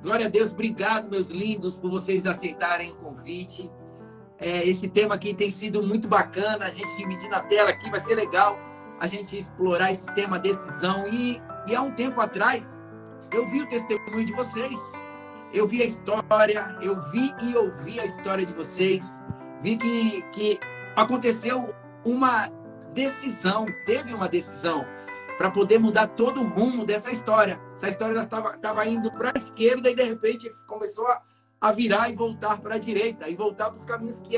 Glória a Deus, obrigado, meus lindos, por vocês aceitarem o convite. Esse tema aqui tem sido muito bacana, a gente dividir na tela aqui, vai ser legal a gente explorar esse tema decisão. E há um tempo atrás, eu vi o testemunho de vocês, eu vi a história, eu vi e ouvi a história de vocês, vi que aconteceu uma decisão, teve uma decisão para poder mudar todo o rumo dessa história. Essa história estava indo para a esquerda e, de repente, começou a virar e voltar para a direita, e voltar para os caminhos que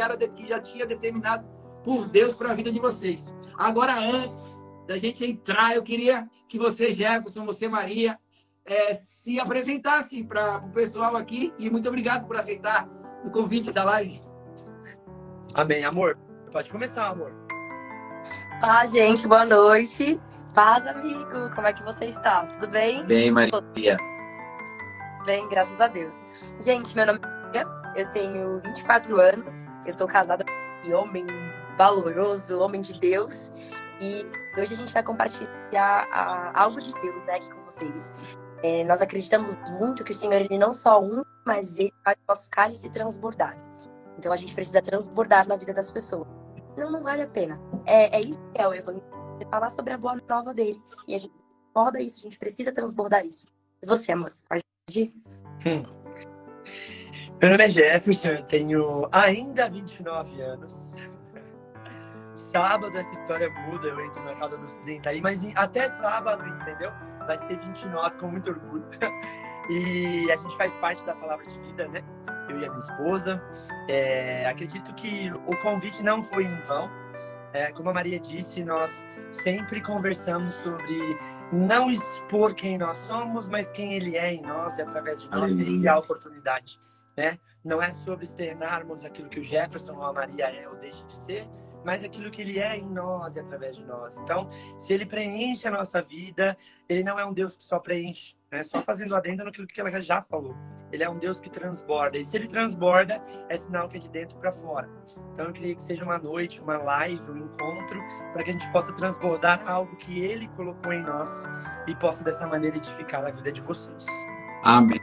já tinha determinado por Deus para a vida de vocês. Agora, antes da gente entrar, eu queria que você, Jefferson, você, Maria, se apresentassem para o pessoal aqui. E muito obrigado por aceitar o convite da live. Amém, amor. Pode começar, amor. Olá, gente. Boa noite. Paz, amigo. Como é que você está? Tudo bem? Bem, Maria. Bem, graças a Deus. Gente, meu nome é Maria. Eu tenho 24 anos. Eu sou casada com um homem valoroso, homem de Deus. E hoje a gente vai compartilhar algo de Deus, né, aqui com vocês. Nós acreditamos muito que o Senhor, Ele não só une, mas Ele faz o nosso cálice transbordar. Então a gente precisa transbordar na vida das pessoas. Senão não vale a pena. É isso que é o Evangelho. Você falar sobre a boa nova dele. E a gente transborda isso, a gente precisa transbordar isso. E você, amor? Pode ir? Meu nome é Jefferson, eu tenho ainda 29 anos. Sábado essa história muda, eu entro na casa dos 30 aí, mas até sábado, entendeu? Vai ser 29, com muito orgulho. E a gente faz parte da Palavra de Vida, né? Eu e a minha esposa. Acredito que o convite não foi em vão. Como a Maria disse, nós sempre conversamos sobre não expor quem nós somos, mas quem Ele é em nós e através de nós sempre há oportunidade, né? Não é sobre externarmos aquilo que o Jefferson ou a Maria é ou deixa de ser, mas aquilo que Ele é em nós e através de nós. Então, se Ele preenche a nossa vida, Ele não é um Deus que só preenche, né? Só fazendo adendo naquilo que ela já falou. Ele é um Deus que transborda. E se Ele transborda, é sinal que é de dentro para fora. Então, eu queria que seja uma noite, uma live, um encontro, para que a gente possa transbordar algo que Ele colocou em nós e possa, dessa maneira, edificar a vida de vocês. Amém.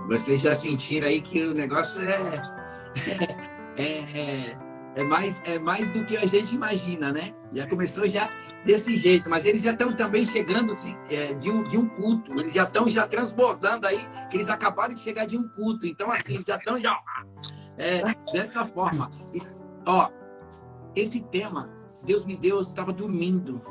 Vocês já sentiram aí que o negócio é mais do que a gente imagina, né? Já começou já desse jeito, mas eles já estão também chegando de um culto, eles já estão transbordando aí, que eles acabaram de chegar de um culto, então assim, já estão dessa forma. E, esse tema, Deus me deu, eu estava dormindo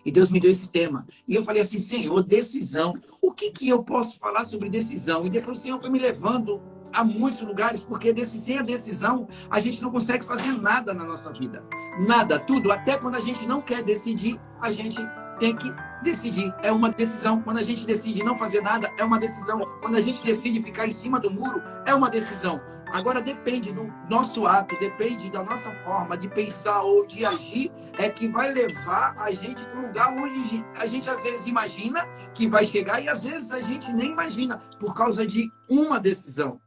e Deus me deu esse tema. E eu falei assim, Senhor, decisão, o que eu posso falar sobre decisão? E depois o Senhor foi me levando a muitos lugares, porque sem a decisão, a gente não consegue fazer nada na nossa vida. Nada, tudo. Até quando a gente não quer decidir, a gente tem que decidir. É uma decisão. Quando a gente decide não fazer nada, é uma decisão. Quando a gente decide ficar em cima do muro, é uma decisão. Agora, depende do nosso ato, depende da nossa forma de pensar ou de agir, é que vai levar a gente para um lugar onde a gente às vezes imagina que vai chegar e às vezes a gente nem imagina, por causa de uma decisão.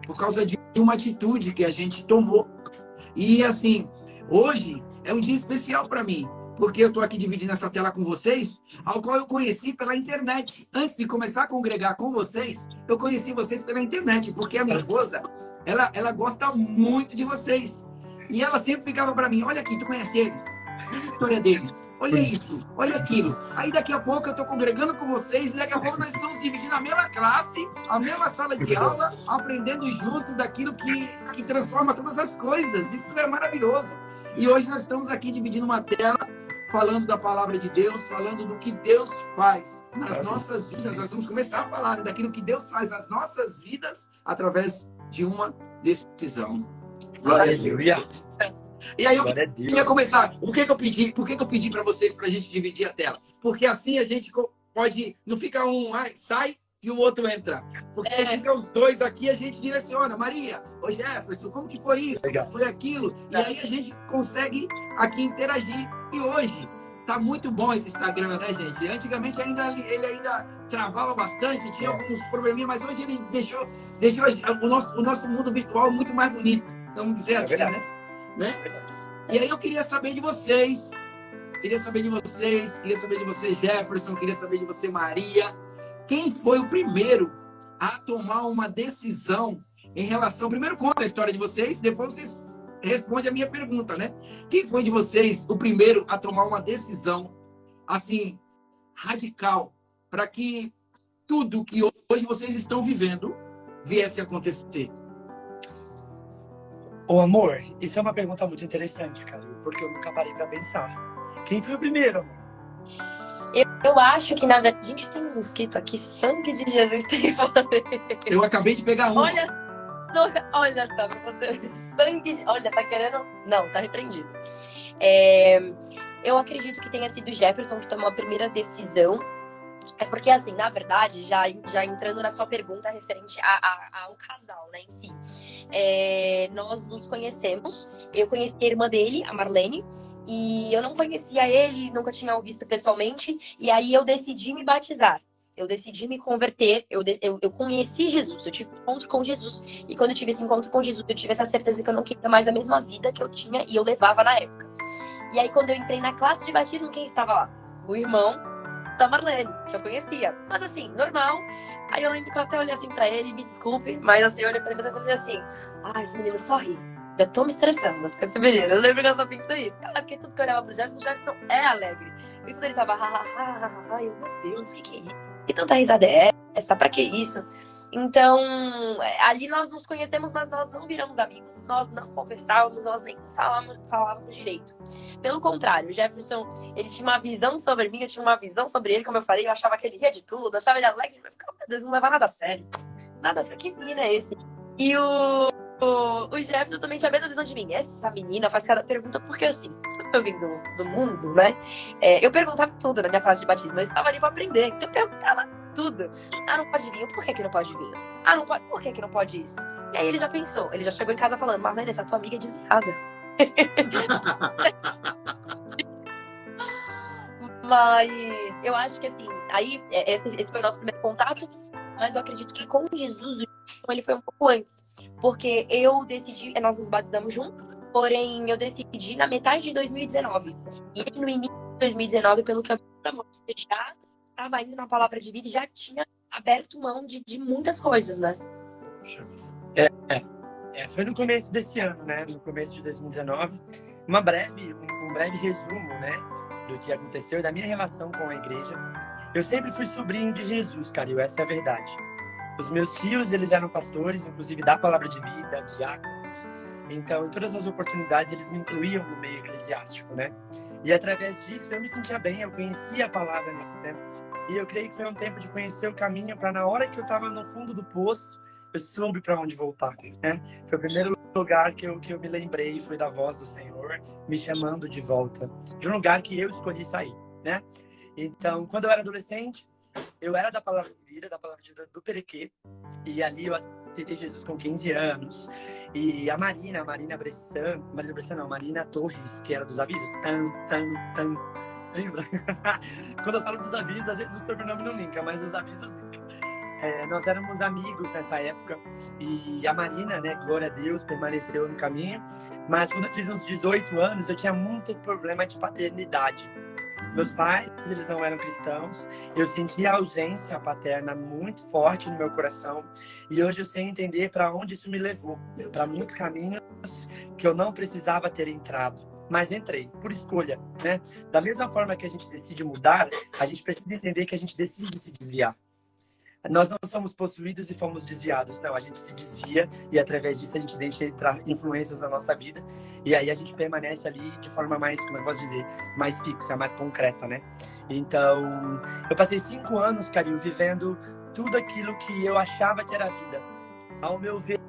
Por causa de uma atitude que a gente tomou. E assim, hoje é um dia especial para mim, porque eu estou aqui dividindo essa tela com vocês, ao qual eu conheci pela internet. Antes de começar a congregar com vocês, eu conheci vocês pela internet, porque a minha esposa, ela gosta muito de vocês. E ela sempre ficava para mim, olha aqui, tu conhece eles? E a história deles? Olha isso, olha aquilo. Aí daqui a pouco eu estou congregando com vocês e daqui a pouco nós estamos dividindo a mesma classe, a mesma sala de aula, aprendendo junto daquilo que transforma todas as coisas. Isso é maravilhoso. E hoje nós estamos aqui dividindo uma tela, falando da palavra de Deus, falando do que Deus faz nas nossas vidas. Nós vamos começar a falar daquilo que Deus faz nas nossas vidas através de uma decisão. Glória a Deus. E aí eu queria começar. Por que eu pedi para vocês para a gente dividir a tela? Porque assim a gente pode, não fica um sai e o outro entra. Porque fica os dois aqui, a gente direciona. Maria, ô Jefferson, como que foi isso? Como foi aquilo? E aí a gente consegue aqui interagir. E hoje tá muito bom esse Instagram, né, gente? Antigamente ele ainda travava bastante, tinha alguns probleminhas, mas hoje ele deixou o nosso mundo virtual muito mais bonito. Vamos dizer assim, né? E aí eu queria saber de vocês, queria saber de você, Jefferson, queria saber de você, Maria. Quem foi o primeiro a tomar uma decisão em relação... Primeiro conta a história de vocês, depois vocês respondem a minha pergunta, né? Quem foi de vocês o primeiro a tomar uma decisão, assim, radical, para que tudo que hoje vocês estão vivendo viesse a acontecer? Ô, amor, isso é uma pergunta muito interessante, cara, porque eu nunca parei pra pensar. Quem foi o primeiro, amor? Eu acho que, na verdade, a gente tem um escrito aqui, sangue de Jesus tem poder. Eu acabei de pegar um. Olha só pra você. Sangue. Olha, tá querendo. Não, tá repreendido. Eu acredito que tenha sido Jefferson que tomou a primeira decisão. É porque, assim, na verdade, já entrando na sua pergunta referente ao casal, né, em si. Nós nos conhecemos. Eu conheci a irmã dele, a Marlene, e eu não conhecia ele, nunca tinha o visto pessoalmente. E aí eu decidi me batizar. Eu decidi me converter, eu conheci Jesus, eu tive um encontro com Jesus. E quando eu tive esse encontro com Jesus, eu tive essa certeza que eu não queria mais a mesma vida que eu tinha e eu levava na época. E aí, quando eu entrei na classe de batismo, quem estava lá? O irmão da Marlene, que eu conhecia. Mas assim, normal. Aí eu lembro que eu até olhei assim pra ele, me desculpe, mas assim, eu olhei pra ele e falei assim: esse menino só ri. Já tô me estressando com esse menino. Eu lembro que eu só pensei isso. Porque tudo que eu olhava pro Jefferson é alegre. E tudo ele tava, eu, meu Deus, que é isso? Que tanta risada é essa? Pra que isso? Então, ali nós nos conhecemos, mas nós não viramos amigos. Nós não conversávamos, nós nem falávamos direito. Pelo contrário, o Jefferson, ele tinha uma visão sobre mim, eu tinha uma visão sobre ele, como eu falei, eu achava que ele ria de tudo, eu achava ele alegre, mas ficava, meu Deus, não leva nada a sério. Nada a sério, que menino é esse? E o Jefferson também tinha a mesma visão de mim. Essa menina faz cada pergunta, porque assim, quando eu vim do mundo, né? Eu perguntava tudo na minha fase de batismo, eu estava ali pra aprender, então eu perguntava tudo. Não pode vinho, por que não pode vinho? Não pode, por que não pode isso? E aí ele já pensou, ele já chegou em casa falando: Marlene, essa tua amiga é desviada. Mas eu acho que assim, aí esse foi o nosso primeiro contato, mas eu acredito que com Jesus ele foi um pouco antes, porque eu decidi, nós nos batizamos juntos, porém eu decidi na metade de 2019, e ele no início de 2019, pelo que eu já estava indo na palavra de vida e já tinha aberto mão de muitas coisas, né? Foi no começo desse ano, né? No começo de 2019. Um breve resumo, né? Do que aconteceu e da minha relação com a igreja. Eu sempre fui sobrinho de Jesus, Caril, essa é a verdade. Os meus tios, eles eram pastores, inclusive da palavra de vida, diáconos. Então, em todas as oportunidades, eles me incluíam no meio eclesiástico, né? E através disso, eu me sentia bem, eu conhecia a palavra nesse tempo. E eu creio que foi um tempo de conhecer o caminho para, na hora que eu estava no fundo do poço, eu soube para onde voltar, né? Foi o primeiro lugar que eu me lembrei, foi da voz do Senhor me chamando de volta, de um lugar que eu escolhi sair, né? Então, quando eu era adolescente, eu era da palavra de vida do Perequê, e ali eu aceitei Jesus com 15 anos. E a Marina Torres, que era dos avisos, lembra? Quando eu falo dos avisos, às vezes o sobrenome não linka, mas os avisos linkam. Nós éramos amigos nessa época, e a Marina, né, glória a Deus, permaneceu no caminho. Mas quando eu fiz uns 18 anos, eu tinha muito problema de paternidade. Meus pais, eles não eram cristãos. Eu sentia a ausência paterna muito forte no meu coração. E hoje eu sei entender para onde isso me levou. Para muitos caminhos que eu não precisava ter entrado. Mas entrei, por escolha, né? Da mesma forma que a gente decide mudar, a gente precisa entender que a gente decide se desviar. Nós não somos possuídos e fomos desviados. Não, a gente se desvia e através disso a gente deixa entrar influências na nossa vida. E aí a gente permanece ali de forma mais, como eu posso dizer, mais fixa, mais concreta, né? Então, eu passei 5 anos, Caril, vivendo tudo aquilo que eu achava que era a vida. Ao meu ver,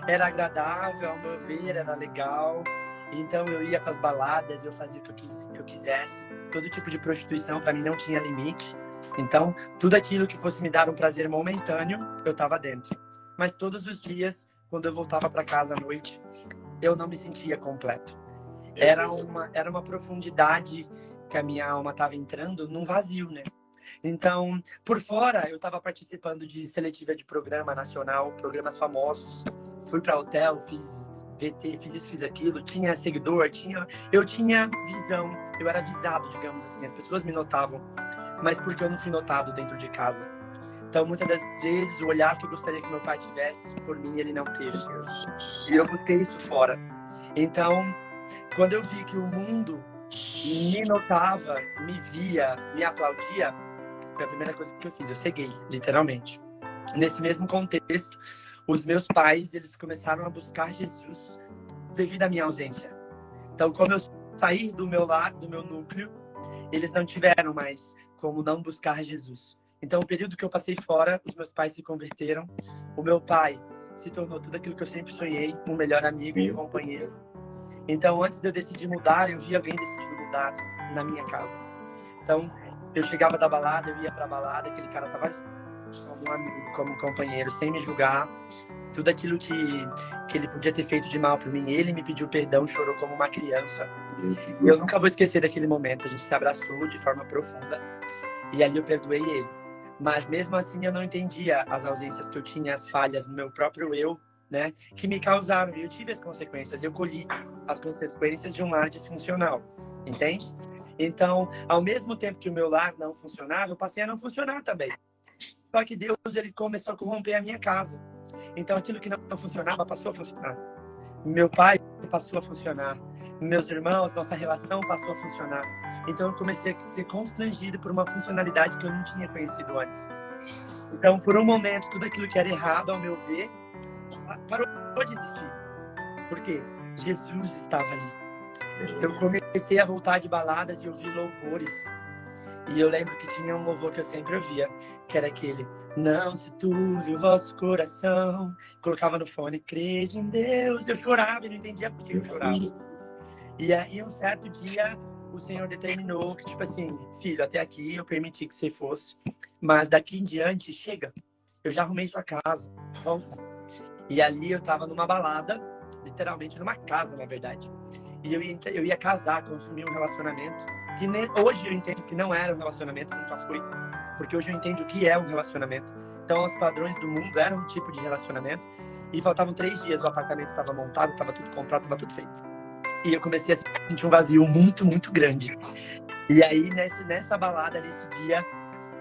era agradável, ao meu ver, era legal. Então, eu ia para as baladas, eu fazia o que eu quisesse. Todo tipo de prostituição, para mim, não tinha limite. Então, tudo aquilo que fosse me dar um prazer momentâneo, eu estava dentro. Mas todos os dias, quando eu voltava para casa à noite, eu não me sentia completo. Era uma profundidade que a minha alma estava entrando num vazio, né? Então, por fora, eu estava participando de seletiva de programa nacional, programas famosos. Fui para hotel, fiz VT, fiz isso, fiz aquilo, tinha seguidor, eu tinha visão, eu era visado, digamos assim, as pessoas me notavam. Mas porque eu não fui notado dentro de casa. Então, muitas das vezes, o olhar que eu gostaria que meu pai tivesse, por mim, ele não teve. E eu busquei isso fora. Então, quando eu vi que o mundo me notava, me via, me aplaudia, foi a primeira coisa que eu fiz. Eu ceguei, literalmente. Nesse mesmo contexto, os meus pais, eles começaram a buscar Jesus devido à minha ausência. Então, como eu saí do meu lar, do meu núcleo, eles não tiveram mais como não buscar Jesus. Então, o período que eu passei fora, os meus pais se converteram. O meu pai se tornou tudo aquilo que eu sempre sonhei, um melhor amigo e um companheiro. Então, antes de eu decidir mudar, eu vi alguém decidindo mudar na minha casa. Então, eu chegava da balada, eu ia pra balada, aquele cara tava ali, como um amigo, como um companheiro, sem me julgar. Tudo aquilo que ele podia ter feito de mal por mim, ele me pediu perdão, chorou como uma criança. E eu nunca vou esquecer daquele momento. A gente se abraçou de forma profunda e ali eu perdoei ele. Mas mesmo assim eu não entendia as ausências que eu tinha, as falhas no meu próprio eu, né, que me causaram. E eu tive as consequências, eu colhi as consequências de um lar disfuncional, entende? Então, ao mesmo tempo que o meu lar não funcionava, eu passei a não funcionar também. Só que Deus, ele começou a corromper a minha casa. Então, aquilo que não funcionava passou a funcionar. Meu pai passou a funcionar. Meus irmãos, nossa relação passou a funcionar. Então, eu comecei a ser constrangido por uma funcionalidade que eu não tinha conhecido antes. Então, por um momento, tudo aquilo que era errado, ao meu ver, parou de existir. Por quê? Jesus estava ali. Eu comecei a voltar de baladas e ouvir louvores. E eu lembro que tinha um louvor que eu sempre ouvia, que era aquele: não se turve o vosso coração. Colocava no fone: crede em Deus. Eu chorava e não entendia por que eu chorava. E aí, um certo dia, o Senhor determinou que, tipo assim, filho, até aqui eu permiti que você fosse, mas daqui em diante, chega. Eu já arrumei sua casa. Vamos. E ali eu tava numa balada, literalmente numa casa, na verdade. E eu ia casar, consumir um relacionamento. Que hoje eu entendo que não era um relacionamento, nunca foi. Porque hoje eu entendo o que é um relacionamento. Então, os padrões do mundo eram um tipo de relacionamento. E faltavam 3 dias, o apartamento estava montado, estava tudo comprado, estava tudo feito. E eu comecei a sentir um vazio muito, muito grande. E aí, nessa balada, nesse dia,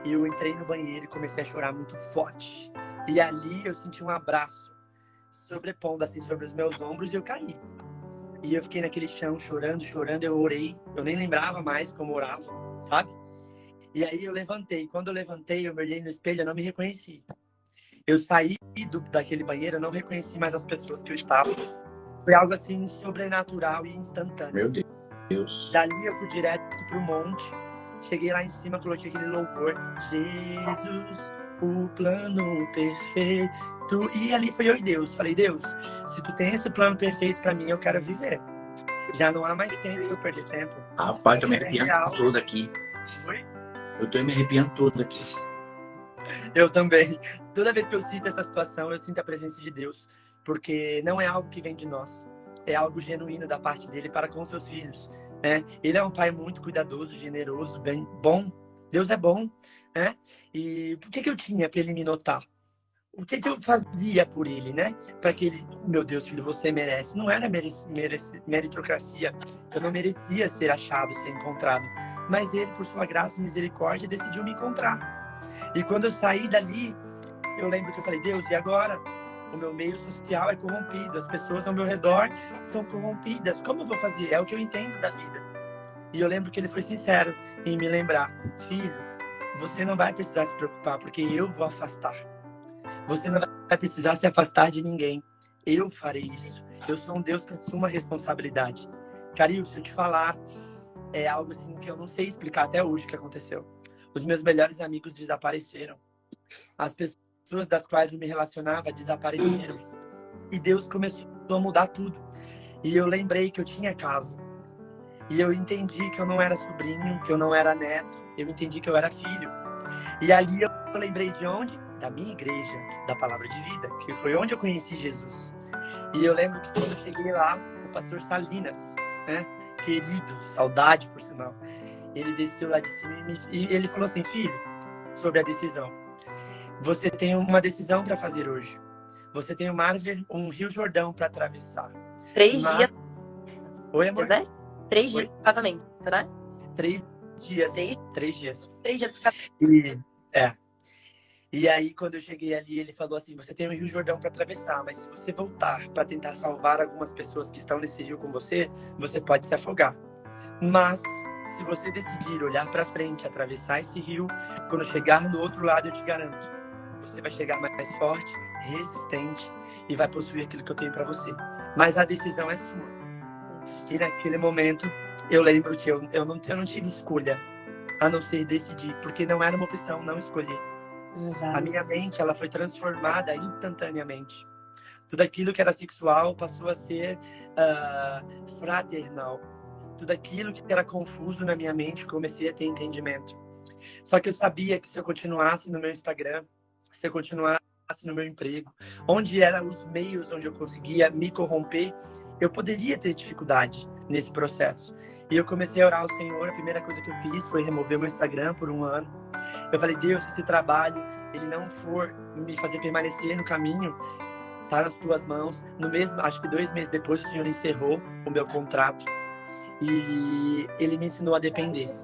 eu entrei no banheiro e comecei a chorar muito forte. E ali eu senti um abraço sobrepondo assim sobre os meus ombros e eu caí. E eu fiquei naquele chão chorando, eu orei. Eu nem lembrava mais como orava, sabe? E aí eu levantei. Quando eu levantei, eu me olhei no espelho, eu não me reconheci. Eu saí daquele banheiro, eu não reconheci mais as pessoas que eu estava. Foi algo assim sobrenatural e instantâneo. Meu Deus. Dali eu fui direto pro monte. Cheguei lá em cima, coloquei aquele louvor: Jesus, o plano perfeito. E ali foi eu e Deus. Falei: Deus, se tu tem esse plano perfeito pra mim, eu quero viver. Já não há mais tempo pra eu perder tempo. Rapaz, tô me arrepiando todo aqui. Oi? Eu tô me arrepiando todo aqui. Eu também. Toda vez que eu sinto essa situação, eu sinto a presença de Deus. Porque não é algo que vem de nós. É algo genuíno da parte dele para com seus filhos. Né? Ele é um pai muito cuidadoso, generoso, bem bom. Deus é bom. Né? E por que eu tinha para ele me notar? O que eu fazia por ele, né? Para que ele, meu Deus, filho, você merece. Não era meritocracia. Eu não merecia ser achado, ser encontrado. Mas ele, por sua graça e misericórdia, decidiu me encontrar. E quando eu saí dali, eu lembro que eu falei: Deus, e agora? O meu meio social é corrompido. As pessoas ao meu redor são corrompidas. Como eu vou fazer? É o que eu entendo da vida. E eu lembro que ele foi sincero em me lembrar: filho, você não vai precisar se preocupar, porque eu vou afastar. Você não vai precisar se afastar de ninguém. Eu farei isso. Eu sou um Deus que assuma a responsabilidade. Caril, se eu te falar, é algo assim que eu não sei explicar até hoje o que aconteceu. Os meus melhores amigos desapareceram. As pessoas das quais eu me relacionava desapareceram. E Deus começou a mudar tudo. E eu lembrei que eu tinha casa. E eu entendi que eu não era sobrinho, que eu não era neto. Eu entendi que eu era filho. E ali eu lembrei de onde? Da minha igreja, da Palavra de Vida, que foi onde eu conheci Jesus. E eu lembro que quando eu cheguei lá, o pastor Salinas, né, querido, saudade por sinal, ele desceu lá de cima e ele falou assim: filho, sobre a decisão, você tem uma decisão para fazer hoje. Você tem um Rio Jordão para atravessar. 3 dias. Oi, amor? Né? 3 dias de casamento, né? 3 dias. 3 dias. 3 dias de casamento. E, E aí, quando eu cheguei ali, ele falou assim, você tem o Rio Jordão para atravessar, mas se você voltar para tentar salvar algumas pessoas que estão nesse rio com você, você pode se afogar. Mas, se você decidir olhar para frente, atravessar esse rio, quando chegar no outro lado, eu te garanto, você vai chegar mais forte, resistente e vai possuir aquilo que eu tenho para você. Mas a decisão é sua. E naquele momento, eu lembro que eu não tive escolha, a não ser decidir, porque não era uma opção não escolher. Exato. A minha mente, ela foi transformada instantaneamente. Tudo aquilo que era sexual passou a ser fraternal. Tudo aquilo que era confuso na minha mente, comecei a ter entendimento. Só que eu sabia que se eu continuasse no meu Instagram, se eu continuasse no meu emprego, onde eram os meios onde eu conseguia me corromper, eu poderia ter dificuldade nesse processo. E eu comecei a orar ao Senhor. A primeira coisa que eu fiz foi remover meu Instagram por 1 ano. Eu falei, Deus, se esse trabalho ele não for me fazer permanecer no caminho, tá nas tuas mãos. No mesmo, acho que 2 meses depois, o Senhor encerrou o meu contrato e ele me ensinou a depender.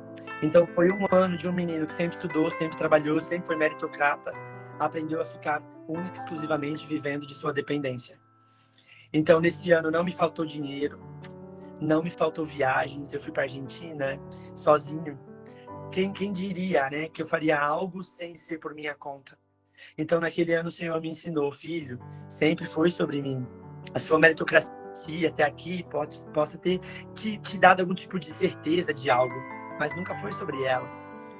Então foi 1 ano de um menino que sempre estudou, sempre trabalhou, sempre foi meritocrata, aprendeu a ficar única e exclusivamente vivendo de sua dependência. Então nesse ano não me faltou dinheiro, não me faltou viagens. Eu fui para a Argentina sozinho. Quem diria, né, que eu faria algo sem ser por minha conta? Então, naquele ano, o Senhor me ensinou, filho, sempre foi sobre mim. A sua meritocracia até aqui possa ter te dado algum tipo de certeza de algo, mas nunca foi sobre ela,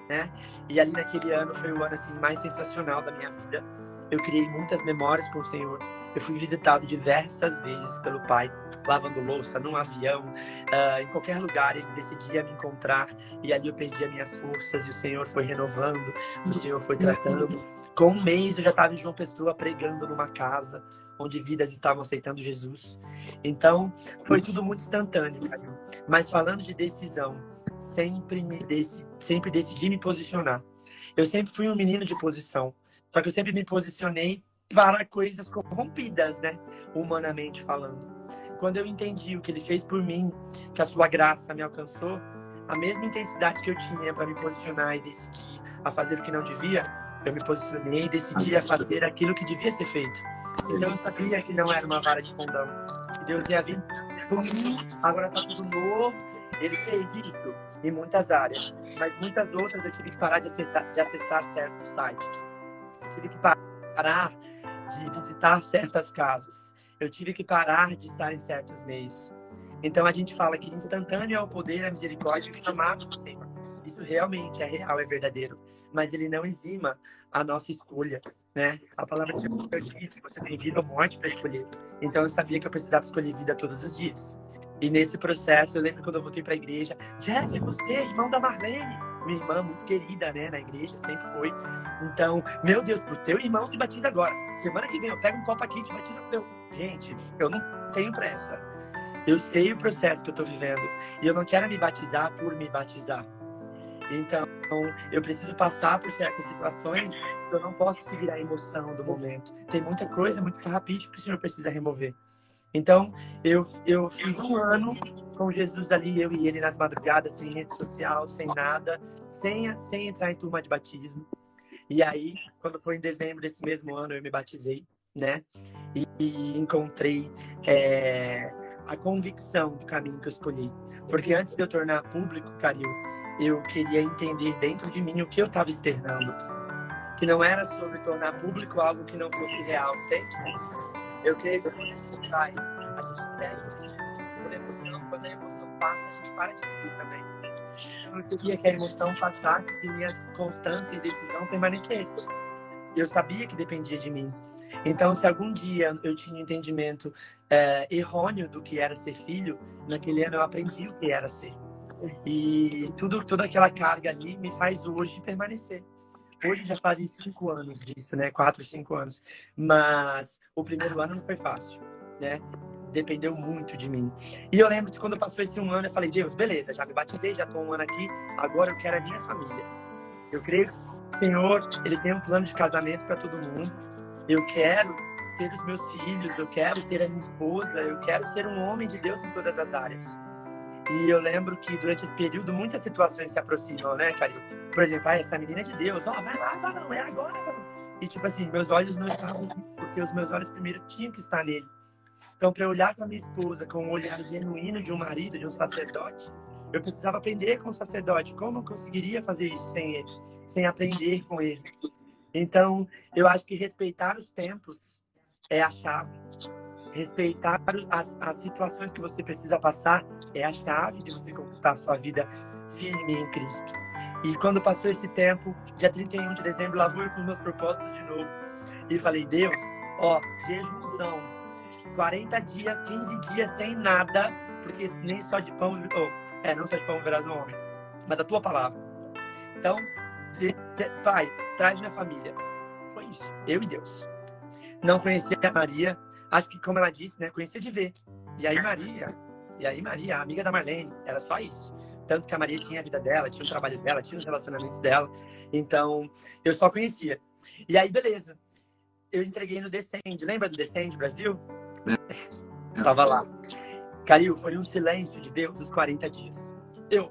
né? E ali naquele ano foi o ano assim, mais sensacional da minha vida. Eu criei muitas memórias com o Senhor. Eu fui visitado diversas vezes pelo Pai, lavando louça, num avião, em qualquer lugar ele decidia me encontrar e ali eu perdia minhas forças e o Senhor foi renovando, o Senhor foi tratando. Com 1 mês eu já estava em João Pessoa pregando numa casa onde vidas estavam aceitando Jesus. Então foi tudo muito instantâneo, cara. Mas falando de decisão, sempre decidi me posicionar. Eu sempre fui um menino de posição, só que eu sempre me posicionei para coisas corrompidas, né? Humanamente falando. Quando eu entendi o que ele fez por mim, que a sua graça me alcançou, a mesma intensidade que eu tinha para me posicionar e decidir a fazer o que não devia, eu me posicionei e decidi a fazer aquilo que devia ser feito. Então eu sabia que não era uma vara de condão. Que Deus ia vir por mim, agora tá tudo novo. Ele fez isso em muitas áreas, mas muitas outras eu tive que parar de acessar certos sites. Eu tive que parar de visitar certas casas. Eu tive que parar de estar em certos meios. Então a gente fala que instantâneo é o poder, a misericórdia e o chamado do Senhor. Isso realmente é real, é verdadeiro. Mas ele não exima a nossa escolha, né? A palavra de Deus diz que você tem vida ou morte para escolher. Então eu sabia que eu precisava escolher vida todos os dias. E nesse processo, eu lembro quando eu voltei para a igreja, Jeff, é você, irmão da Marlene. Minha irmã, muito querida, né, na igreja, sempre foi. Então, meu Deus, pro teu irmão se batiza agora. Semana que vem eu pego um copo aqui e te batizo pro teu. Gente, eu não tenho pressa. Eu sei o processo que eu tô vivendo. E eu não quero me batizar por me batizar. Então, eu preciso passar por certas situações que eu não posso seguir a emoção do momento. Tem muita coisa, muito carrapicho que o Senhor precisa remover. Então, eu fiz 1 ano com Jesus ali, eu e ele nas madrugadas, sem rede social, sem nada, sem entrar em turma de batismo. E aí, quando foi em dezembro desse mesmo ano, eu me batizei, né? E encontrei a convicção do caminho que eu escolhi. Porque antes de eu tornar público, Caril, eu queria entender dentro de mim o que eu estava externando. Que não era sobre tornar público algo que não fosse real, entende? Eu creio que quando a gente sai, a gente segue quando a emoção passa, a gente para de seguir também. Eu queria que a emoção passasse, que minha constância e decisão permanecesse. Eu sabia que dependia de mim. Então, se algum dia eu tinha um entendimento errôneo do que era ser filho, naquele ano eu aprendi o que era ser. E toda aquela carga ali me faz hoje permanecer. Hoje já fazem 5 anos disso, né? 4, 5 anos. Mas o primeiro ano não foi fácil, né? Dependeu muito de mim. E eu lembro que quando passou esse 1 ano, eu falei, Deus, beleza, já me batizei, já estou 1 ano aqui, agora eu quero a minha família. Eu creio que o Senhor, Ele tem um plano de casamento para todo mundo. Eu quero ter os meus filhos, eu quero ter a minha esposa, eu quero ser um homem de Deus em todas as áreas. E eu lembro que durante esse período muitas situações se aproximam, né, Caril? Por exemplo, essa menina é de Deus, vai lá, não, é agora, E, tipo assim, meus olhos não estavam nisso, porque os meus olhos primeiro tinham que estar nele. Então, para eu olhar para minha esposa com um olhar genuíno de um marido, de um sacerdote, eu precisava aprender com o sacerdote. Como eu conseguiria fazer isso sem ele? Sem aprender com ele? Então, eu acho que respeitar os tempos é a chave. Respeitar as situações que você precisa passar é a chave de você conquistar a sua vida firme em Cristo. E quando passou esse tempo, dia 31 de dezembro, lá vou eu com os meus propósitos de novo. E falei, Deus, ó, jejumzão, 40 dias, 15 dias sem nada, porque nem só de pão, não só de pão verás o homem, mas a tua palavra. Então, Pai, traz minha família. Foi isso, eu e Deus. Não conhecia a Maria, acho que como ela disse, né, conhecia de ver. E aí Maria, a amiga da Marlene, era só isso. Tanto que a Maria tinha a vida dela, tinha o trabalho dela, tinha os relacionamentos dela. Então, eu só conhecia. E aí, beleza. Eu entreguei no Descende. Lembra do Descende, Brasil? É. Tava lá. Calil, foi um silêncio de Deus dos 40 dias. Deus,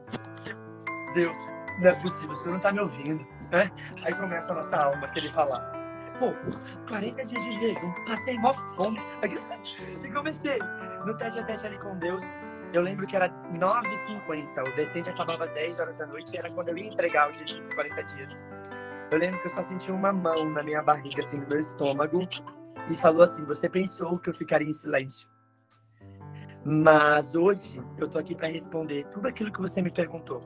não é possível, o senhor não tá me ouvindo. Né? Aí começa a nossa alma a querer falar. Pô, 40 dias de jejum, passei mó fome. E comecei no tete a tete ali com Deus. Eu lembro que era 9h50, o Descende acabava às 10 horas da noite e era quando eu ia entregar o jejum dos 40 dias. Eu lembro que eu só senti uma mão na minha barriga, assim, no meu estômago, e falou assim, você pensou que eu ficaria em silêncio. Mas hoje eu tô aqui para responder tudo aquilo que você me perguntou.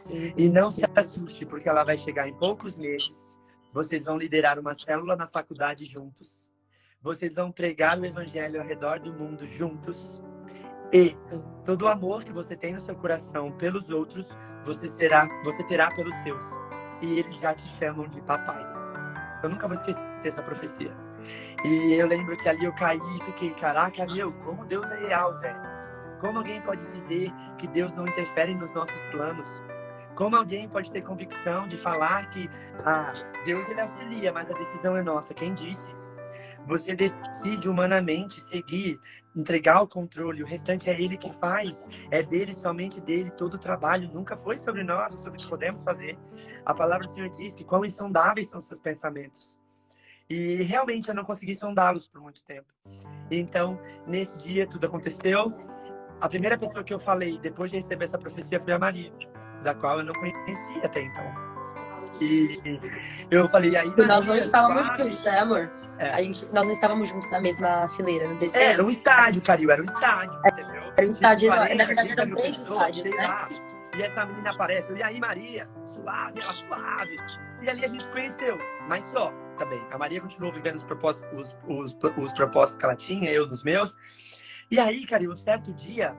E não se assuste, porque ela vai chegar em poucos meses. Vocês vão liderar uma célula na faculdade juntos. Vocês vão pregar o evangelho ao redor do mundo juntos. E todo o amor que você tem no seu coração pelos outros, você terá pelos seus. E eles já te chamam de papai. Eu nunca vou esquecer essa profecia. E eu lembro que ali eu caí e fiquei, caraca, como Deus é real, velho. Como alguém pode dizer que Deus não interfere nos nossos planos? Como alguém pode ter convicção de falar que Deus ele auxilia, mas a decisão é nossa? Quem disse? Você decide humanamente seguir, entregar o controle, o restante é ele que faz, é dele, somente dele, todo o trabalho, nunca foi sobre nós ou sobre o que podemos fazer. A palavra do Senhor diz que quão insondáveis são seus pensamentos. E realmente eu não consegui sondá-los por muito tempo. Então, nesse dia tudo aconteceu. A primeira pessoa que eu falei depois de receber essa profecia foi a Maria, da qual eu não conhecia até então. E eu falei, aí Maria, nós não estávamos juntos, né, amor? Nós não estávamos juntos na mesma fileira, no Descende. Era um estádio, Calil, era um estádio, entendeu? Era um estádio, na 40, verdade eram 3 pessoas, estádios, né? lá. E essa menina aparece, e aí Maria, suave, ela suave. E ali a gente se conheceu, mas só também. A Maria continuou vivendo os propósitos, os propósitos que ela tinha, eu dos meus. E aí, Calil, um certo dia,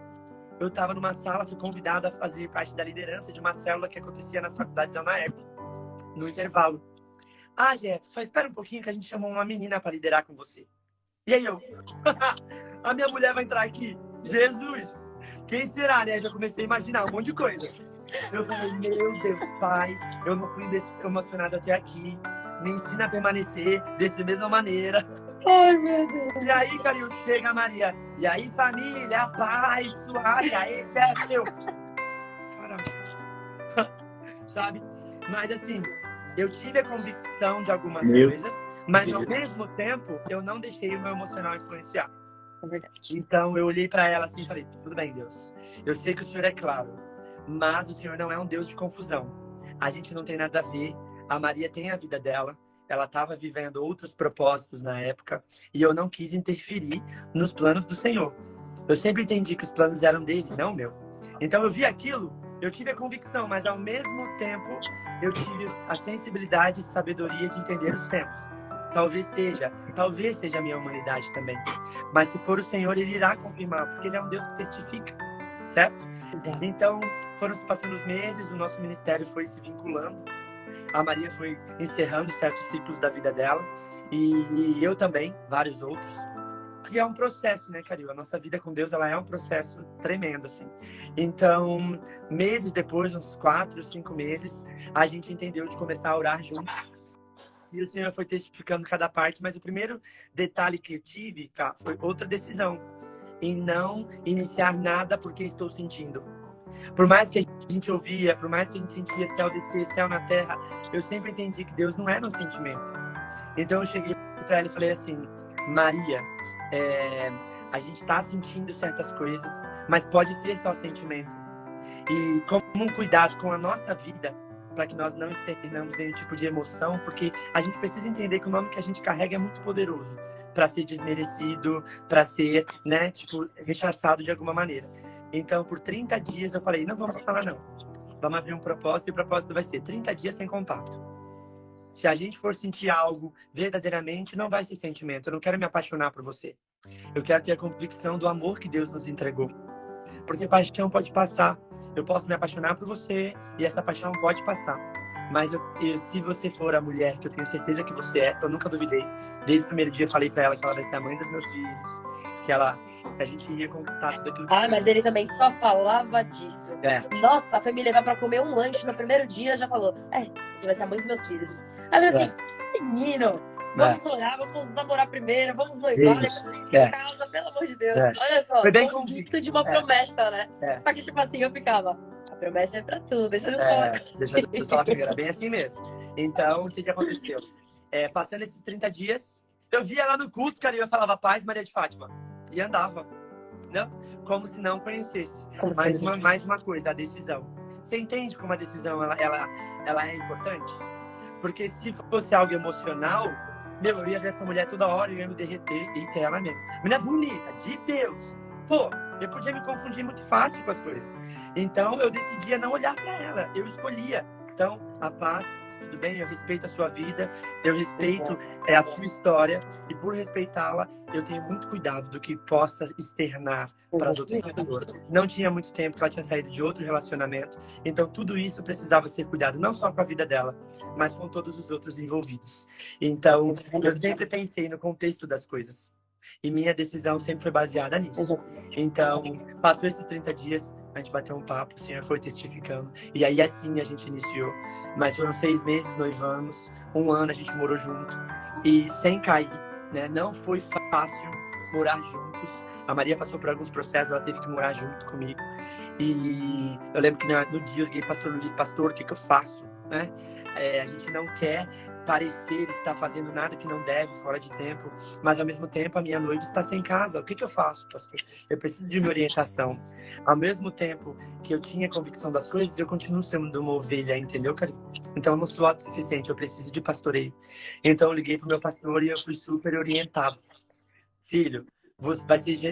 eu estava numa sala, fui convidado a fazer parte da liderança de uma célula que acontecia nas faculdades da UNAERP, no intervalo. Jeff, só espera um pouquinho que a gente chamou uma menina para liderar com você. E aí eu, a minha mulher vai entrar aqui. Jesus, quem será, né? Já comecei a imaginar um monte de coisa. Eu falei, meu Deus, pai, eu não fui emocionado até aqui. Me ensina a permanecer dessa mesma maneira. Ai, meu Deus. E aí, Calil, chega a Maria. E aí, família, paz, suave. Aí, Jeff, eu... Sabe? Mas assim, eu tive a convicção de algumas coisas, mas ao mesmo tempo, eu não deixei o meu emocional influenciar. É verdade. Então, eu olhei para ela assim e falei, tudo bem, Deus. Eu sei que o Senhor é claro, mas o Senhor não é um Deus de confusão. A gente não tem nada a ver. A Maria tem a vida dela. Ela estava vivendo outros propósitos na época e eu não quis interferir nos planos do Senhor. Eu sempre entendi que os planos eram dele, não meu. Então eu vi aquilo, eu tive a convicção, mas ao mesmo tempo eu tive a sensibilidade e sabedoria de entender os tempos. Talvez seja a minha humanidade também. Mas se for o Senhor, Ele irá confirmar, porque Ele é um Deus que testifica, certo? Então foram se passando os meses, o nosso ministério foi se vinculando. A Maria foi encerrando certos ciclos da vida dela. E eu também, vários outros. Porque é um processo, né, Calil? A nossa vida com Deus, ela é um processo tremendo, assim. Então, meses depois, uns 4, 5 meses, a gente entendeu de começar a orar juntos. E o Senhor foi testificando cada parte. Mas o primeiro detalhe que eu tive, tá, foi outra decisão. Em não iniciar nada porque estou sentindo. Por mais que a gente ouvia, por mais que a gente sentia céu descer, céu na terra, eu sempre entendi que Deus não era um sentimento. Então eu cheguei para ela e falei assim, Maria, a gente está sentindo certas coisas, mas pode ser só sentimento. E como um cuidado com a nossa vida, para que nós não externamos nenhum tipo de emoção, porque a gente precisa entender que o nome que a gente carrega é muito poderoso para ser desmerecido, para ser, né, tipo, rechaçado de alguma maneira. Então, por 30 dias eu falei, não vamos falar não. Vamos abrir um propósito e o propósito vai ser 30 dias sem contato. Se a gente for sentir algo verdadeiramente, não vai ser sentimento. Eu não quero me apaixonar por você. Eu quero ter a convicção do amor que Deus nos entregou. Porque paixão pode passar. Eu posso me apaixonar por você e essa paixão pode passar. Mas se você for a mulher que eu tenho certeza que você é, eu nunca duvidei. Desde o primeiro dia eu falei pra ela que ela vai ser a mãe dos meus filhos, que a gente ia conquistar tudo aquilo. Mas ele também só falava disso. Nossa, foi me levar pra comer um lanche no primeiro dia, já falou, você vai ser a mãe dos meus filhos. Aí eu falei assim, menino, vamos orar, vamos namorar primeiro, vamos noivar, depois a gente casa, pelo amor de Deus. Olha só, foi bem convicto de uma promessa, né? Só que, tipo assim, eu ficava, a promessa é pra tudo, deixa eu falar. Deixa eu falar primeiro, é bem assim mesmo. Então, o que aconteceu? Passando esses 30 dias, eu via ela no culto, cara, e eu falava, paz, Maria de Fátima. E andava, não? Como se não conhecesse. Mais uma coisa, a decisão. Você entende como a decisão ela é importante? Porque se fosse algo emocional, eu ia ver essa mulher toda hora e eu ia me derreter. Eita, ela mesmo. Menina bonita, de Deus. Pô, eu podia me confundir muito fácil com as coisas. Então, eu decidia não olhar para ela. Eu escolhia. Então, a paz, tudo bem, eu respeito a sua vida, eu respeito a sua história, e por respeitá-la, eu tenho muito cuidado do que possa externar para as outras pessoas. Não tinha muito tempo que ela tinha saído de outro relacionamento, então tudo isso precisava ser cuidado, não só com a vida dela, mas com todos os outros envolvidos. Então, eu sempre pensei no contexto das coisas, e minha decisão sempre foi baseada nisso. Então, passou esses 30 dias, a gente bateu um papo, o Senhor foi testificando. E aí, assim, a gente iniciou. Mas foram 6 meses, noivamos. 1 ano a gente morou junto. E sem cair, né? Não foi fácil morar juntos. A Maria passou por alguns processos, ela teve que morar junto comigo. E eu lembro que no dia eu liguei pro pastor Luiz, pastor, o que eu faço? Né? A gente não quer parecer estar fazendo nada que não deve, fora de tempo, mas ao mesmo tempo a minha noiva está sem casa. O que eu faço, pastor? Eu preciso de uma orientação. Ao mesmo tempo que eu tinha convicção das coisas, eu continuo sendo uma ovelha, entendeu, cara? Então eu não sou autossuficiente, eu preciso de pastoreio. Então eu liguei pro meu pastor e eu fui super orientado. Filho,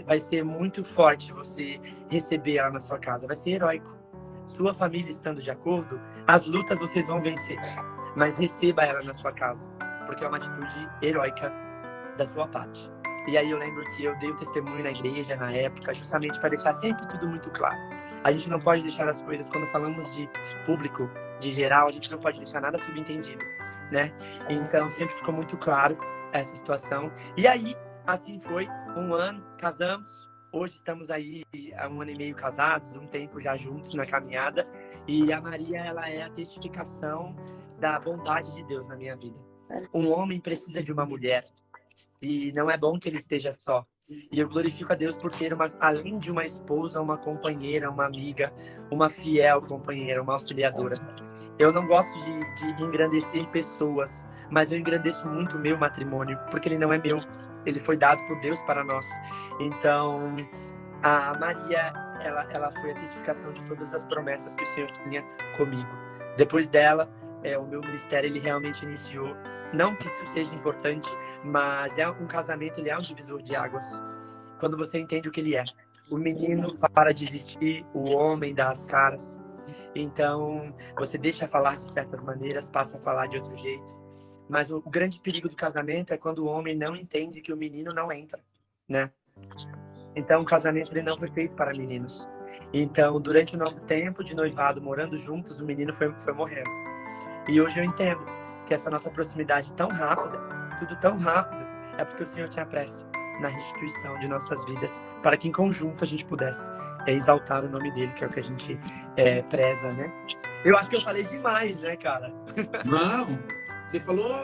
vai ser muito forte você receber ela na sua casa, vai ser heróico. Sua família estando de acordo, as lutas vocês vão vencer. Mas receba ela na sua casa, porque é uma atitude heróica da sua parte. E aí eu lembro que eu dei o testemunho na igreja, na época, justamente para deixar sempre tudo muito claro. A gente não pode deixar as coisas, quando falamos de público, de geral, a gente não pode deixar nada subentendido, né? Então sempre ficou muito claro essa situação. E aí, assim foi, 1 ano, casamos. Hoje estamos aí há 1 ano e meio casados, um tempo já juntos na caminhada. E a Maria, ela é a testificação da bondade de Deus na minha vida. Um homem precisa de uma mulher e não é bom que ele esteja só. E eu glorifico a Deus por ter, além de uma esposa, uma companheira, uma amiga, uma fiel companheira, uma auxiliadora. Eu não gosto de engrandecer pessoas, mas eu engrandeço muito o meu matrimônio, porque ele não é meu. Ele foi dado por Deus para nós. Então, a Maria, ela foi a testificação de todas as promessas que o Senhor tinha comigo. Depois dela, o meu ministério ele realmente iniciou. Não que isso seja importante, mas um casamento, ele é um divisor de águas. Quando você entende o que ele é. O menino para de existir, o homem dá as caras. Então, você deixa falar de certas maneiras, passa a falar de outro jeito. Mas o grande perigo do casamento é quando o homem não entende que o menino não entra, né? Então, o casamento ele não foi feito para meninos. Então, durante o nosso tempo de noivado, morando juntos, o menino foi morrendo. E hoje eu entendo que essa nossa proximidade tão rápida, tudo tão rápido, é porque o Senhor tinha pressa na restituição de nossas vidas, para que em conjunto a gente pudesse exaltar o nome dele, que é o que a gente preza, né? Eu acho que eu falei demais, né, cara? Não, você falou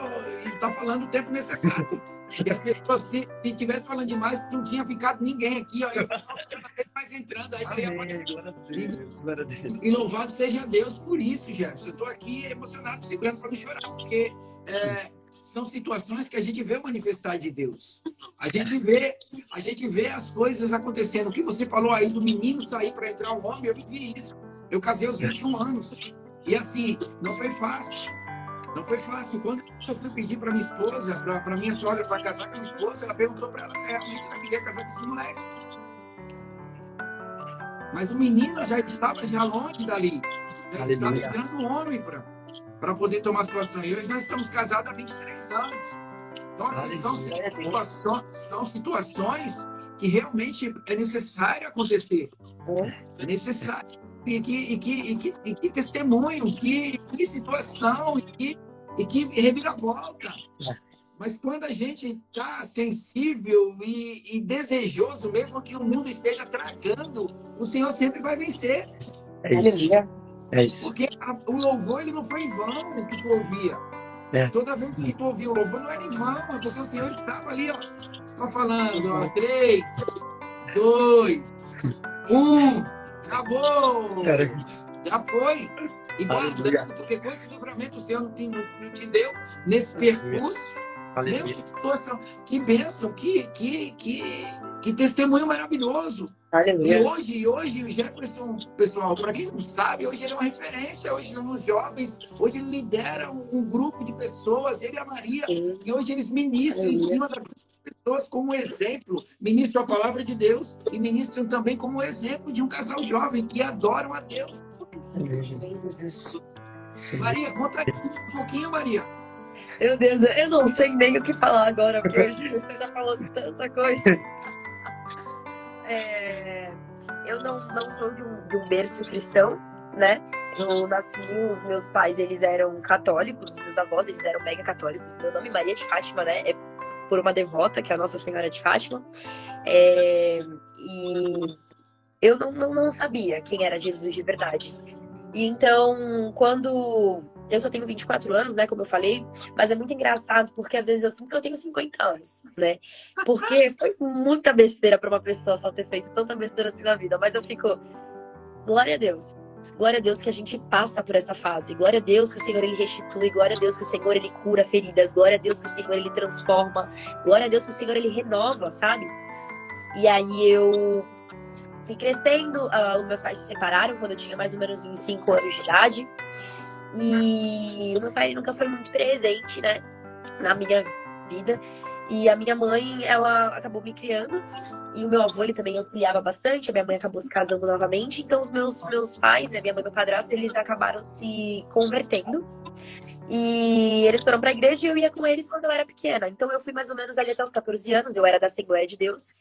e tá falando o tempo necessário. E as pessoas, se tivesse falando demais, não tinha ficado ninguém aqui, ó. E o pessoal mais entrando aí. Glória a Deus. E louvado seja Deus por isso, Jefferson. Eu tô aqui emocionado, segurando para não chorar, porque são situações que a gente vê manifestar de Deus. A gente vê as coisas acontecendo. O que você falou aí do menino sair para entrar o homem, eu vivi isso. Eu casei aos 21 anos. E assim, não foi fácil. Não foi fácil. Quando eu fui pedir para minha esposa, para minha sogra, para casar com a minha esposa, ela perguntou para ela se realmente ela queria casar com esse moleque. Mas o menino já estava longe dali. Já estava esperando o homem para poder tomar a situação. E hoje nós estamos casados há 23 anos. Então, assim, são situações que realmente é necessário acontecer. É necessário. E que testemunho, que situação, e que reviravolta. Mas quando a gente está sensível e desejoso, mesmo que o mundo esteja tragando, o Senhor sempre vai vencer. É isso. Porque o louvor ele não foi em vão que tu ouvia. Toda vez que tu ouvia o louvor, não era em vão, porque o Senhor estava ali, ó, só falando, ó, 3, 2, 1... Acabou! Já foi! E guardando, porque com esse livramento o Senhor não te deu nesse percurso. Mesmo que situação. Que bênção, que testemunho maravilhoso. E hoje o Jefferson, pessoal, para quem não sabe, hoje ele é uma referência, hoje nos jovens, hoje ele lidera um grupo de pessoas, ele e a Maria, e hoje eles ministram em cima das pessoas como exemplo, ministram a palavra de Deus e ministram também como exemplo de um casal jovem que adoram a Deus. Maria, conta aqui um pouquinho, Maria. Meu Deus, eu não sei nem o que falar agora, porque hoje você já falou tanta coisa. Eu não sou de um berço cristão, né? Eu nasci, os meus pais, eles eram católicos, meus avós, eles eram mega católicos. Meu nome é Maria de Fátima, né? É por uma devota, que é a Nossa Senhora de Fátima. E eu não sabia quem era Jesus de verdade. E então, quando... Eu só tenho 24 anos, né, como eu falei, mas é muito engraçado, porque às vezes eu sinto que eu tenho 50 anos, né? Porque foi muita besteira para uma pessoa só ter feito tanta besteira assim na vida, mas eu fico... Glória a Deus. Glória a Deus que a gente passa por essa fase. Glória a Deus que o Senhor, ele restitui. Glória a Deus que o Senhor, ele cura feridas. Glória a Deus que o Senhor, ele transforma. Glória a Deus que o Senhor, ele renova, sabe? E aí eu fui crescendo. Os meus pais se separaram quando eu tinha mais ou menos uns 5 anos de idade. E o meu pai nunca foi muito presente, né, na minha vida. E a minha mãe, ela acabou me criando. E o meu avô, ele também auxiliava bastante. A minha mãe acabou se casando novamente. Então, os meus pais, né, minha mãe e meu padrasto, eles acabaram se convertendo. E eles foram pra igreja e eu ia com eles quando eu era pequena. Então, eu fui mais ou menos ali até os 14 anos. Eu era da Assembleia de Deus.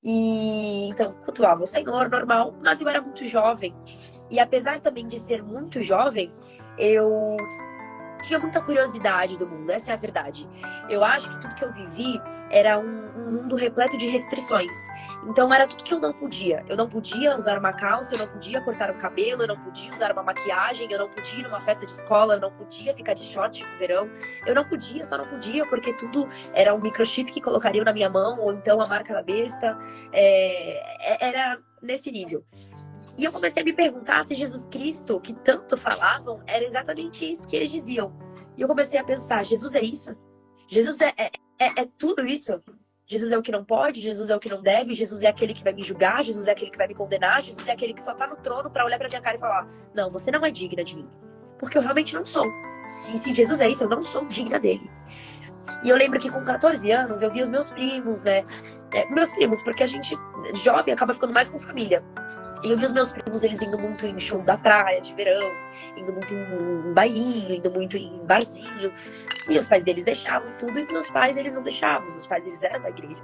E então, cultuava o Senhor, normal. Mas eu era muito jovem. E apesar também de ser muito jovem, eu tinha muita curiosidade do mundo, essa é a verdade. Eu acho que tudo que eu vivi era um mundo repleto de restrições. Então era tudo que eu não podia. Eu não podia usar uma calça, eu não podia cortar o cabelo, eu não podia usar uma maquiagem, eu não podia ir numa festa de escola, eu não podia ficar de short no verão. Eu não podia, só não podia, porque tudo era um microchip que colocariam na minha mão, ou então a marca da besta. Era nesse nível. E eu comecei a me perguntar se Jesus Cristo, que tanto falavam, era exatamente isso que eles diziam. E eu comecei a pensar, Jesus é isso? Jesus é tudo isso? Jesus é o que não pode, Jesus é o que não deve, Jesus é aquele que vai me julgar, Jesus é aquele que vai me condenar, Jesus é aquele que só tá no trono pra olhar pra minha cara e falar, não, você não é digna de mim. Porque eu realmente não sou. Se Jesus é isso, eu não sou digna dele. E eu lembro que com 14 anos eu via os meus primos, né? Meus primos, porque a gente, jovem, acaba ficando mais com família. E eu vi os meus primos, eles indo muito em show da praia, de verão, indo muito em bailinho, indo muito em barzinho. E os pais deles deixavam tudo, e os meus pais, eles não deixavam. Os meus pais, eles eram da igreja.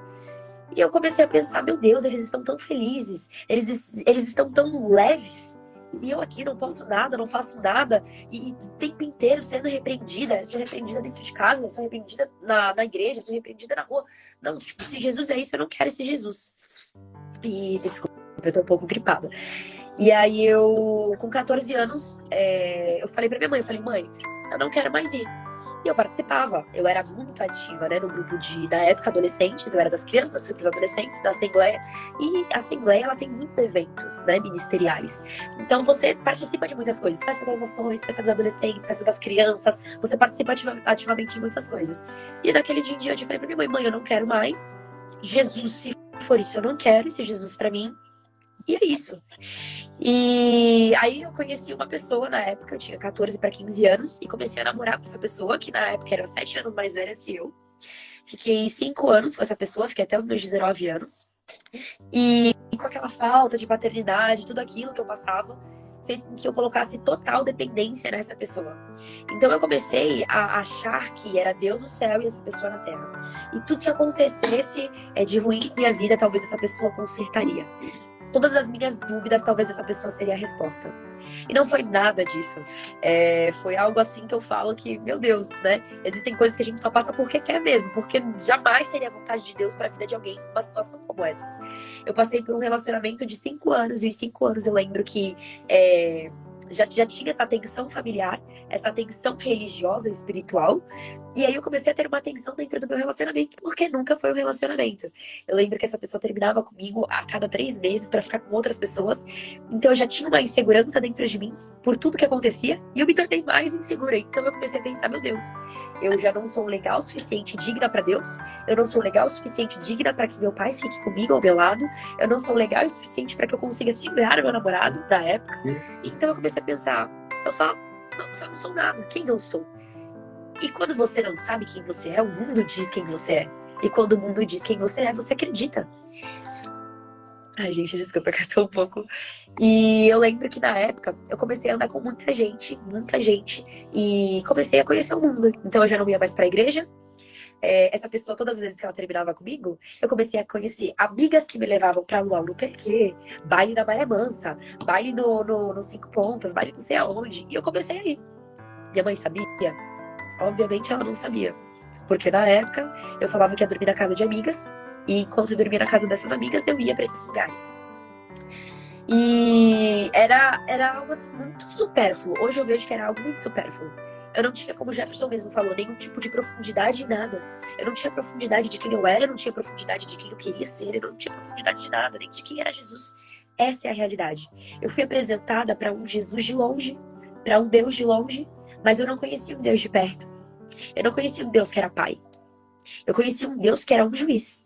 E eu comecei a pensar, meu Deus, eles estão tão felizes, eles estão tão leves. E eu aqui não posso nada, não faço nada. E o tempo inteiro sendo repreendida. Sou repreendida dentro de casa, sou repreendida na igreja, sou repreendida na rua. Não, tipo, se Jesus é isso, eu não quero esse Jesus. E, desculpa, eu tô um pouco gripada. E aí eu, com 14 anos, eu falei pra minha mãe, mãe, eu não quero mais ir. E eu participava, eu era muito ativa, né, no grupo na época, adolescentes, eu era das crianças, fui para os adolescentes, da Assembleia, e a Assembleia, ela tem muitos eventos, né, ministeriais. Então, você participa de muitas coisas, festa das nações, festa dos adolescentes, festa das crianças, você participa ativamente de muitas coisas. E naquele dia em diante, eu falei pra minha mãe, mãe, eu não quero mais, Jesus, se for isso, eu não quero esse Jesus pra mim, e é isso. E aí eu conheci uma pessoa na época, eu tinha 14 para 15 anos, e comecei a namorar com essa pessoa, que na época era 7 anos mais velha que eu. Fiquei 5 anos com essa pessoa, fiquei até os meus 19 anos. E com aquela falta de paternidade, tudo aquilo que eu passava, fez com que eu colocasse total dependência nessa pessoa. Então eu comecei a achar que era Deus no céu e essa pessoa na terra. E tudo que acontecesse de ruim na minha vida, talvez essa pessoa consertaria. Todas as minhas dúvidas, talvez essa pessoa seria a resposta. E não foi nada disso. Foi algo assim que eu falo que, meu Deus, né? Existem coisas que a gente só passa porque quer mesmo. Porque jamais seria a vontade de Deus para a vida de alguém numa situação como essas. Eu passei por um relacionamento de 5 anos. E em 5 anos eu lembro que já tinha essa tensão familiar, essa tensão religiosa e espiritual. E aí eu comecei a ter uma tensão dentro do meu relacionamento, porque nunca foi um relacionamento. Eu lembro que essa pessoa terminava comigo a cada 3 meses para ficar com outras pessoas. Então eu já tinha uma insegurança dentro de mim por tudo que acontecia. E eu me tornei mais insegura. Então eu comecei a pensar, meu Deus, eu já não sou legal o suficiente digna para Deus. Eu não sou legal o suficiente digna para que meu pai fique comigo ao meu lado. Eu não sou legal o suficiente para que eu consiga segurar meu namorado da época. Então eu comecei a pensar, eu só não sou nada. Quem eu sou? E quando você não sabe quem você é, o mundo diz quem você é. E quando o mundo diz quem você é, você acredita. Ai, gente, desculpa que eu tô um pouco... E eu lembro que na época, eu comecei a andar com muita gente. E comecei a conhecer o mundo. Então eu já não ia mais pra igreja. Essa pessoa, todas as vezes que ela terminava comigo, eu comecei a conhecer amigas que me levavam pra Luau no Perquê, baile da Maré Mansa, baile no Cinco Pontas, baile não sei aonde. E eu comecei a ir. Minha mãe sabia? Obviamente ela não sabia. Porque na época eu falava que ia dormir na casa de amigas. E enquanto eu dormia na casa dessas amigas, eu ia pra esses lugares. E era algo assim, muito supérfluo. Hoje eu vejo que era algo muito supérfluo. Eu não tinha, como o Jefferson mesmo falou, nenhum tipo de profundidade em nada. Eu não tinha profundidade de quem eu era, eu não tinha profundidade de quem eu queria ser, eu não tinha profundidade de nada, nem de quem era Jesus. Essa é a realidade. Eu fui apresentada para um Jesus de longe, para um Deus de longe, mas eu não conhecia um Deus de perto. Eu não conhecia um Deus que era pai. Eu conhecia um Deus que era um juiz.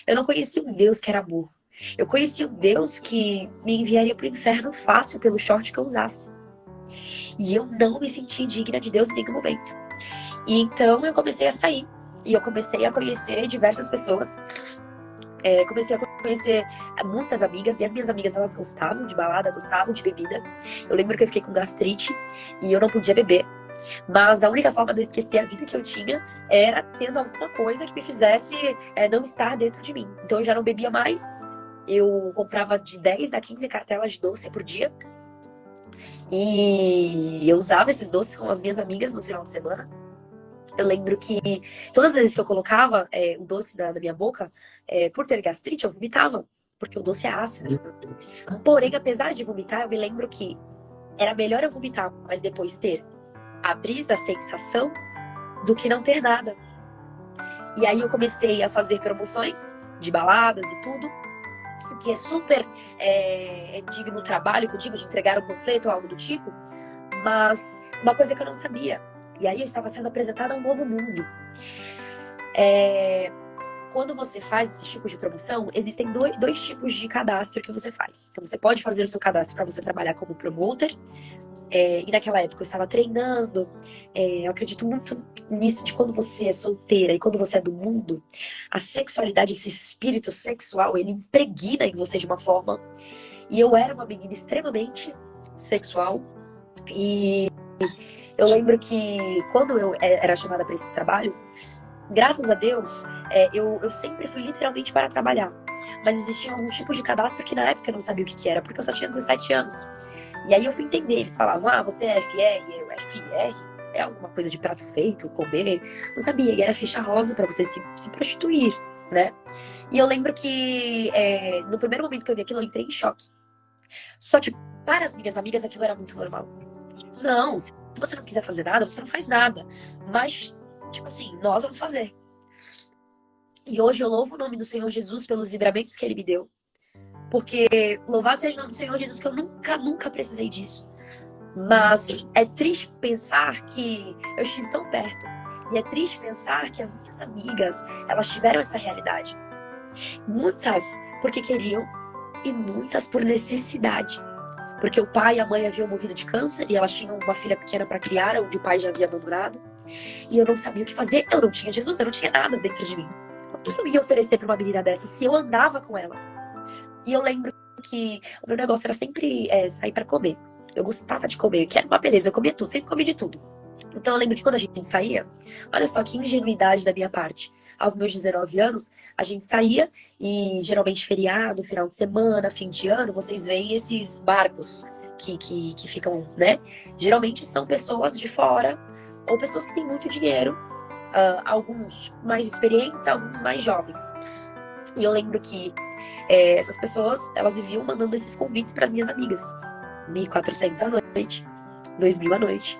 Eu não conhecia um Deus que era amor. Eu conhecia um Deus que me enviaria para o inferno fácil pelo short que eu usasse. E eu não me senti digna de Deus em nenhum momento. E então eu comecei a sair. E eu comecei a conhecer diversas pessoas. Comecei a conhecer muitas amigas. E as minhas amigas, elas gostavam de balada, gostavam de bebida. Eu lembro que eu fiquei com gastrite e eu não podia beber. Mas a única forma de eu esquecer a vida que eu tinha era tendo alguma coisa que me fizesse não estar dentro de mim. Então eu já não bebia mais. Eu comprava de 10 a 15 cartelas de doce por dia. E eu usava esses doces com as minhas amigas no final de semana. Eu lembro que todas as vezes que eu colocava o doce na minha boca, por ter gastrite, eu vomitava. Porque o doce é ácido. Porém, apesar de vomitar, eu me lembro que era melhor eu vomitar, mas depois ter a brisa, a sensação, do que não ter nada. E aí eu comecei a fazer promoções de baladas e tudo, que é super digno o trabalho, que eu digo, de entregar um panfleto ou algo do tipo, mas uma coisa que eu não sabia. E aí eu estava sendo apresentada a um novo mundo. Quando você faz esse tipo de promoção, existem dois tipos de cadastro que você faz. Então você pode fazer o seu cadastro para você trabalhar como promoter. E naquela época eu estava treinando. Eu acredito muito nisso de quando você é solteira e quando você é do mundo, a sexualidade, esse espírito sexual, ele impregna em você de uma forma. E eu era uma menina extremamente sexual. E eu lembro que quando eu era chamada para esses trabalhos, graças a Deus, eu sempre fui literalmente para trabalhar. Mas existia algum tipo de cadastro que na época eu não sabia o que era, porque eu só tinha 17 anos. E aí eu fui entender, eles falavam, você é FR? Eu, FR? É alguma coisa de prato feito, comer? Não sabia, e era ficha rosa para você se prostituir, né? E eu lembro que no primeiro momento que eu vi aquilo, eu entrei em choque. Só que para as minhas amigas aquilo era muito normal. Não, você Se você não quiser fazer nada, você não faz nada. Mas, tipo assim, nós vamos fazer. E hoje eu louvo o nome do Senhor Jesus pelos livramentos que Ele me deu. Porque louvado seja o nome do Senhor Jesus, que eu nunca precisei disso. Mas é triste pensar que eu estive tão perto. E é triste pensar que as minhas amigas, elas tiveram essa realidade. Muitas porque queriam e muitas por necessidade. Porque o pai e a mãe haviam morrido de câncer e elas tinham uma filha pequena para criar, onde o pai já havia abandonado. E eu não sabia o que fazer. Eu não tinha Jesus, eu não tinha nada dentro de mim. O que eu ia oferecer para uma menina dessa se eu andava com elas? E eu lembro que o meu negócio era sempre sair para comer. Eu gostava de comer, que era uma beleza, eu comia tudo, sempre comi de tudo. Então eu lembro que quando a gente saía, olha só que ingenuidade da minha parte. Aos meus 19 anos, a gente saía e geralmente feriado, final de semana, fim de ano, vocês veem esses barcos que ficam, né? Geralmente são pessoas de fora ou pessoas que têm muito dinheiro, alguns mais experientes, alguns mais jovens. E eu lembro que essas pessoas, elas viviam mandando esses convites para as minhas amigas. 1.400 à noite, 2.000 à noite.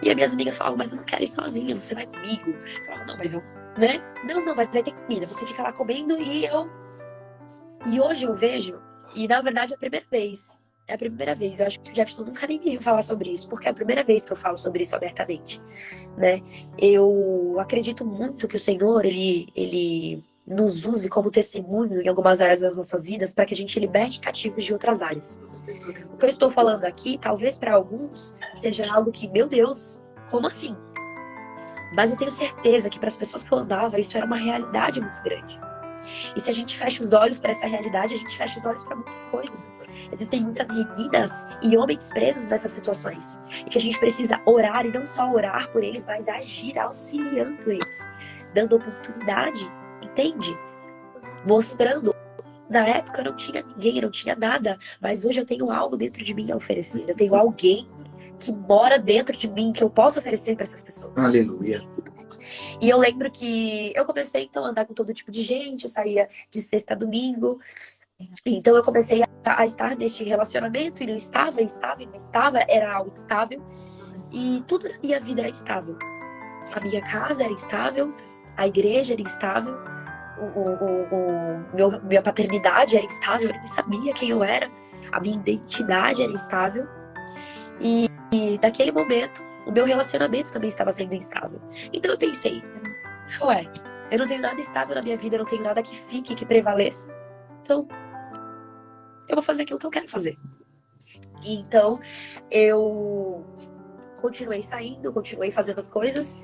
E as minhas amigas falavam, mas eu não quero ir sozinha, você vai comigo. Eu falava, não, mas eu, né? Não, mas vai ter comida, você fica lá comendo e eu... E hoje eu vejo, e na verdade é a primeira vez, eu acho que o Jefferson nunca nem me viu falar sobre isso, porque é a primeira vez que eu falo sobre isso abertamente, né? Eu acredito muito que o Senhor, ele nos use como testemunho em algumas áreas das nossas vidas para que a gente liberte cativos de outras áreas. O que eu estou falando aqui, talvez para alguns, seja algo que, meu Deus, como assim? Mas eu tenho certeza que para as pessoas que eu andava, isso era uma realidade muito grande. E se a gente fecha os olhos para essa realidade, a gente fecha os olhos para muitas coisas. Existem muitas meninas e homens presos nessas situações. E que a gente precisa orar, e não só orar por eles, mas agir auxiliando eles. Dando oportunidade, entende? Mostrando. Na época eu não tinha ninguém, eu não tinha nada. Mas hoje eu tenho algo dentro de mim a oferecer. Eu tenho alguém que mora dentro de mim, que eu posso oferecer para essas pessoas. Aleluia. E eu lembro que eu comecei, então, a andar com todo tipo de gente. Eu saía de sexta a domingo. Então eu comecei a estar neste relacionamento. E não estava, era algo instável. E tudo na minha vida era instável. A minha casa era instável. A igreja era instável. Minha paternidade era instável. Eu nem sabia quem eu era. A minha identidade era instável. E naquele momento, o meu relacionamento também estava sendo instável. Então eu pensei, eu não tenho nada estável na minha vida, eu não tenho nada que fique, que prevaleça. Então, eu vou fazer aquilo que eu quero fazer. Então, eu continuei saindo, continuei fazendo as coisas.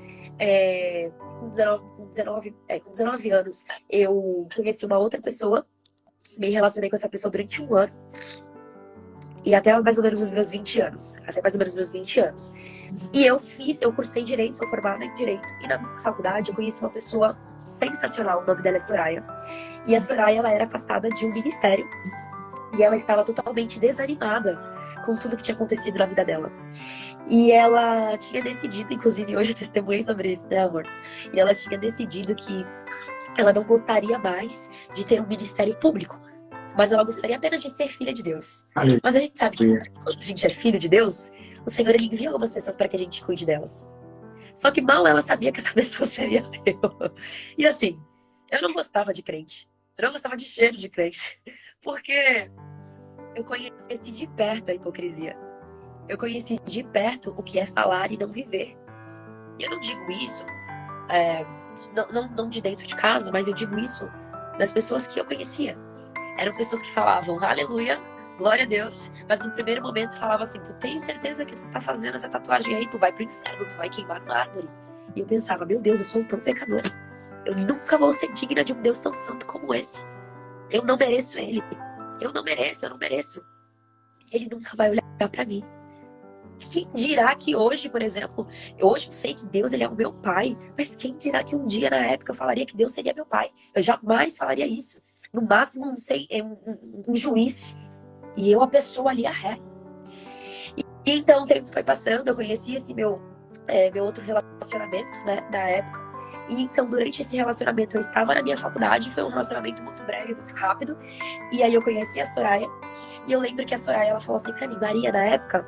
Com 19 anos, eu conheci uma outra pessoa, me relacionei com essa pessoa durante 1 ano. E até mais ou menos os meus 20 anos. E eu cursei Direito, sou formada em Direito. E na minha faculdade eu conheci uma pessoa sensacional, o nome dela é Soraya. E a Soraya, ela era afastada de um ministério. E ela estava totalmente desanimada com tudo que tinha acontecido na vida dela. E ela tinha decidido, inclusive hoje eu testemunhei sobre isso, né, amor? E ela tinha decidido que ela não gostaria mais de ter um ministério público. Mas ela gostaria apenas de ser filha de Deus. Mas a gente sabe que quando a gente é filho de Deus, o Senhor, ele envia algumas pessoas para que a gente cuide delas. Só que mal ela sabia que essa pessoa seria eu. E assim, eu não gostava de crente. Eu não gostava de cheiro de crente. Porque eu conheci de perto a hipocrisia. Eu conheci de perto o que é falar e não viver. E eu não digo isso, não de dentro de casa, mas eu digo isso das pessoas que eu conhecia. Eram pessoas que falavam, aleluia, glória a Deus. Mas no primeiro momento falavam assim, tu tem certeza que tu tá fazendo essa tatuagem aí? Tu vai pro inferno, tu vai queimar na árvore. E eu pensava, meu Deus, eu sou tão pecadora. Eu nunca vou ser digna de um Deus tão santo como esse. Eu não mereço ele. Eu não mereço. Ele nunca vai olhar pra mim. Quem dirá que hoje, por exemplo, hoje eu sei que Deus, ele é o meu pai. Mas quem dirá que um dia, na época, eu falaria que Deus seria meu pai? Eu jamais falaria isso. No máximo, não sei, um juiz. E eu, a pessoa ali, a ré. E então, o tempo foi passando, eu conheci esse meu outro relacionamento, né, da época. E então, durante esse relacionamento, eu estava na minha faculdade, foi um relacionamento muito breve, muito rápido. E aí eu conheci a Soraya. E eu lembro que a Soraya, ela falou assim pra mim, Maria, na época,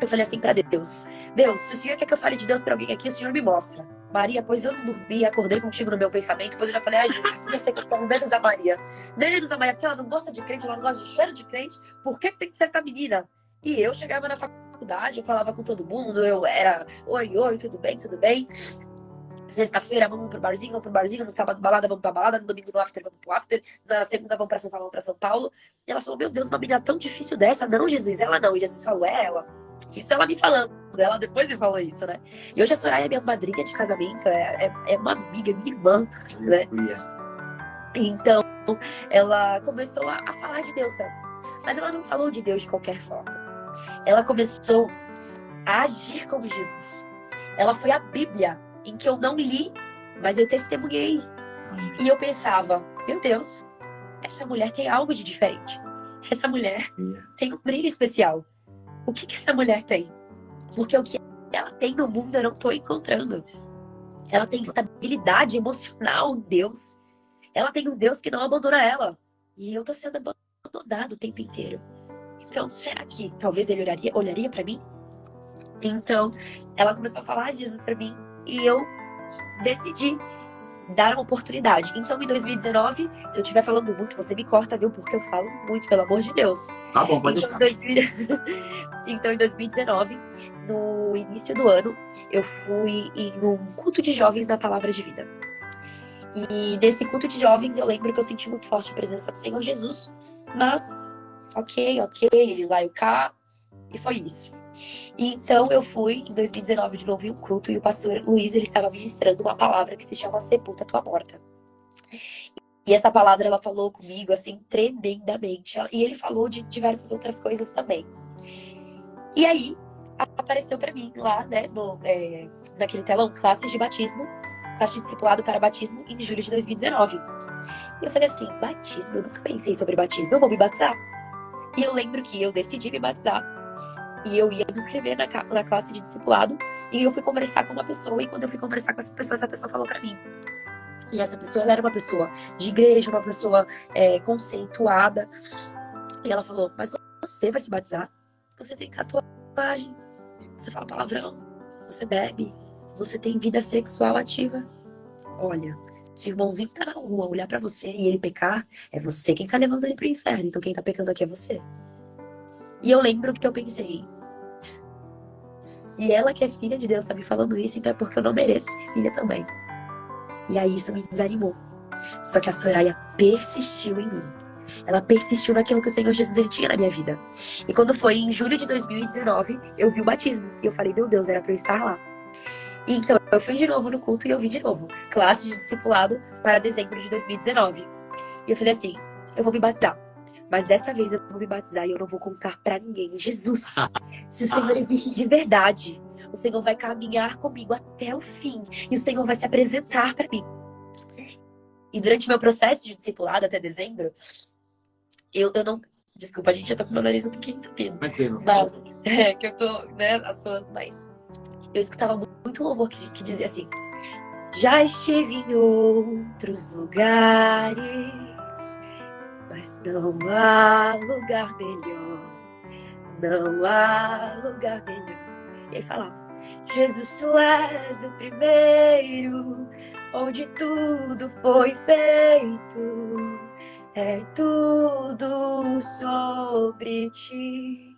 eu falei assim pra Deus, Deus, se o Senhor quer que eu fale de Deus pra alguém aqui, o Senhor me mostra. Maria, pois eu não dormi, acordei contigo no meu pensamento, pois eu já falei, Jesus, eu sei que eu quero menos a Maria. Menos a Maria, porque ela não gosta de crente, ela não gosta de cheiro de crente, por que tem que ser essa menina? E eu chegava na faculdade, eu falava com todo mundo, eu era, oi, tudo bem, tudo bem. Sexta-feira vamos pro barzinho, no sábado balada, vamos pra balada, no domingo no after, vamos pro after, na segunda vamos pra São Paulo, vamos pra São Paulo. E ela falou, meu Deus, uma menina tão difícil dessa, não, Jesus, ela não. E Jesus falou, é ela. Isso ela me falando, ela depois me falou isso, né? E hoje a Soraya é minha madrinha de casamento, é uma amiga, minha irmã, né? Então, ela começou a falar de Deus pra mim. Mas ela não falou de Deus de qualquer forma. Ela começou a agir como Jesus. Ela foi a Bíblia, em que eu não li, mas eu testemunhei. E eu pensava, meu Deus, essa mulher tem algo de diferente. Essa mulher tem um brilho especial. O que essa mulher tem? Porque o que ela tem no mundo eu não estou encontrando. Ela tem estabilidade emocional em Deus. Ela tem um Deus que não abandona ela. E eu estou sendo abandonado o tempo inteiro. Então, será que talvez ele olharia para mim? Então, ela começou a falar de Jesus para mim. E eu decidi dar uma oportunidade. Então, em 2019, se eu estiver falando muito, você me corta, viu? Porque eu falo muito, pelo amor de Deus. Tá bom, pode deixar. Então, em 2019, no início do ano, eu fui em um culto de jovens na Palavra de Vida. E nesse culto de jovens, eu lembro que eu senti muito forte a presença do Senhor Jesus. Mas, ok, ele lá e o cá, e foi isso. E então eu fui em 2019 de novo em um culto e o pastor Luiz, ele estava ministrando uma palavra que se chama Sepulta Tua Morta. E essa palavra, ela falou comigo, assim, tremendamente. E ele falou de diversas outras coisas também. E aí, apareceu pra mim lá, né, naquele telão, classes de batismo, classe de discipulado para batismo em julho de 2019. E eu falei assim, batismo? Eu nunca pensei sobre batismo, eu vou me batizar. E eu lembro que eu decidi me batizar. E eu ia me inscrever na classe de discipulado. E eu fui conversar com uma pessoa. E quando eu fui conversar com essa pessoa falou pra mim. E essa pessoa, ela era uma pessoa de igreja, uma pessoa conceituada. E ela falou, mas você vai se batizar? Você tem tatuagem, você fala palavrão, você bebe, você tem vida sexual ativa. Olha, se o irmãozinho tá na rua olhar pra você e ele pecar, é você quem tá levando ele pro inferno. Então quem tá pecando aqui é você. E eu lembro que eu pensei, se ela que é filha de Deus tá me falando isso, então é porque eu não mereço ser filha também. E aí isso me desanimou. Só que a Soraya persistiu em mim. Ela persistiu naquilo que o Senhor Jesus ele tinha na minha vida. E quando foi em julho de 2019, eu vi o batismo. E eu falei, meu Deus, era pra eu estar lá. E então eu fui de novo no culto e eu vi de novo. Classe de discipulado para dezembro de 2019. E eu falei assim, eu vou me batizar. Mas dessa vez eu vou me batizar e eu não vou contar pra ninguém. Jesus, se o Senhor existe de verdade, o Senhor vai caminhar comigo até o fim. E o Senhor vai se apresentar pra mim. E durante meu processo de discipulado até dezembro, eu não... Desculpa, gente, eu tô com o meu nariz um pouquinho entupido. Tranquilo. Mas, que eu tô, né, assoando, mas... Eu escutava muito louvor que dizia assim... Já estive em outros lugares... Mas não há lugar melhor, não há lugar melhor. E aí falava, Jesus, tu és o primeiro, onde tudo foi feito, é tudo sobre ti.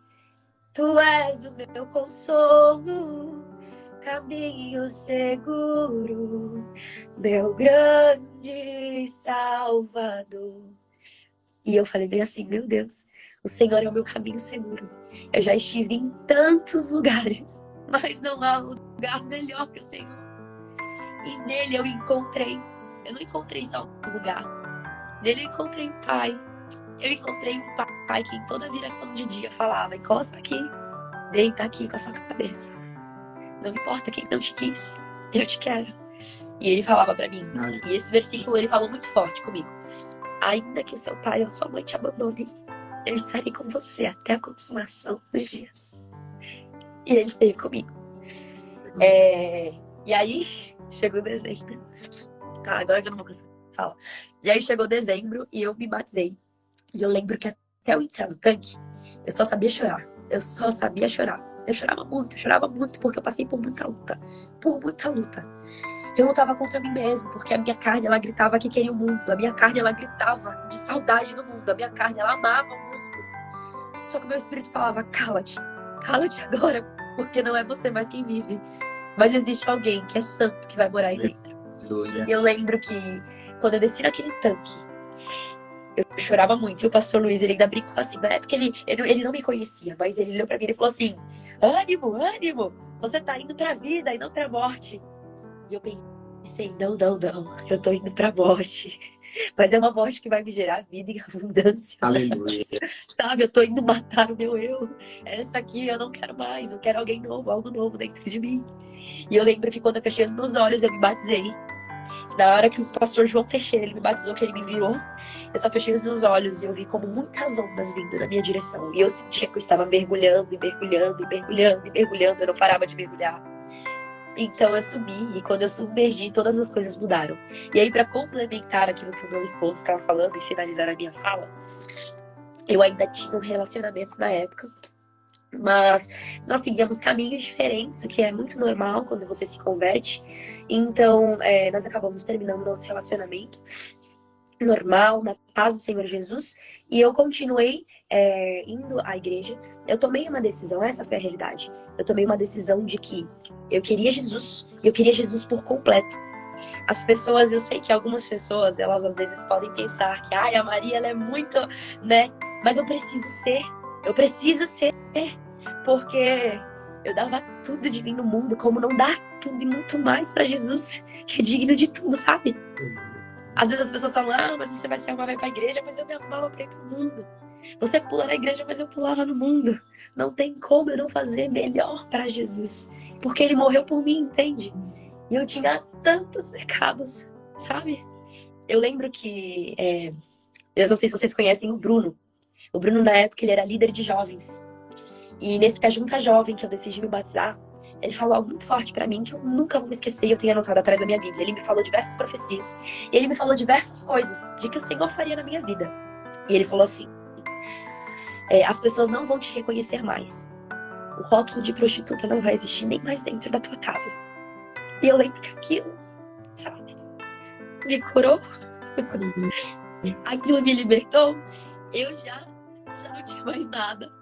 Tu és o meu consolo, caminho seguro, meu grande Salvador. E eu falei bem assim, meu Deus, o Senhor é o meu caminho seguro. Eu já estive em tantos lugares, mas não há lugar melhor que o Senhor. E nele eu não encontrei só um lugar. Nele eu encontrei um pai. Eu encontrei um pai que em toda viração de dia falava, encosta aqui, deita aqui com a sua cabeça. Não importa quem não te quis, eu te quero. E ele falava pra mim, e esse versículo ele falou muito forte comigo. Ainda que o seu pai ou sua mãe te abandonem, eu estarei com você até a consumação dos dias. E ele esteve comigo. E aí, chegou dezembro. Tá, agora que eu não vou conseguir falar. E aí chegou dezembro e eu me batizei. E eu lembro que até eu entrar no tanque, eu só sabia chorar. Eu só sabia chorar. Eu chorava muito, porque eu passei por muita luta. Por muita luta. Eu lutava contra mim mesmo, porque a minha carne, ela gritava que queria o mundo. A minha carne, ela gritava de saudade do mundo. A minha carne, ela amava o mundo. Só que o meu espírito falava, cala-te agora, porque não é você mais quem vive. Mas existe alguém que é santo, que vai morar aí dentro. E eu lembro que, quando eu desci naquele tanque, eu chorava muito. E o pastor Luiz, ele ainda brincou assim, na época ele não me conhecia, mas ele olhou pra mim e falou assim, ânimo, você tá indo pra vida e não pra morte. E eu pensei, não, eu tô indo pra morte. Mas é uma morte que vai me gerar vida em abundância. Aleluia. Sabe, eu tô indo matar o meu eu. Essa aqui eu não quero mais, eu quero alguém novo, algo novo dentro de mim. E eu lembro que quando eu fechei os meus olhos, eu me batizei. Na hora que o pastor João Teixeira, ele me batizou, que ele me virou, eu só fechei os meus olhos e eu vi como muitas ondas vindo na minha direção. E eu sentia que eu estava mergulhando, eu não parava de mergulhar. Então eu subi, e quando eu submergi, todas as coisas mudaram. E aí, para complementar aquilo que o meu esposo estava falando e finalizar a minha fala, eu ainda tinha um relacionamento na época, mas nós seguíamos caminhos diferentes, o que é muito normal quando você se converte. Então, nós acabamos terminando nosso relacionamento normal, na paz do Senhor Jesus, e eu continuei indo à igreja. Eu tomei uma decisão, essa foi a realidade. Eu tomei uma decisão de que eu queria Jesus, e eu queria Jesus por completo. As pessoas, eu sei que algumas pessoas, elas às vezes podem pensar que, a Maria, ela é muito, né? Mas eu preciso ser, porque eu dava tudo de mim no mundo, como não dar tudo e muito mais pra Jesus, que é digno de tudo, sabe? Às vezes as pessoas falam, mas você vai se arrumar, vai pra igreja, mas eu me arrumava pra ir pro mundo. Você pula na igreja, mas eu pulava no mundo. Não tem como eu não fazer melhor pra Jesus, porque ele morreu por mim, entende? E eu tinha tantos pecados, sabe? Eu lembro que, eu não sei se vocês conhecem o Bruno. O Bruno, na época, ele era líder de jovens. E nesse Cajunta Jovem que eu decidi me batizar, ele falou algo muito forte pra mim, que eu nunca vou me esquecer, e eu tenho anotado atrás da minha Bíblia. Ele me falou diversas profecias. E ele me falou diversas coisas de que o Senhor faria na minha vida. E ele falou assim, as pessoas não vão te reconhecer mais. O rótulo de prostituta não vai existir nem mais dentro da tua casa. E eu lembro que aquilo, sabe, me curou. Aquilo me libertou. Eu já não tinha mais nada.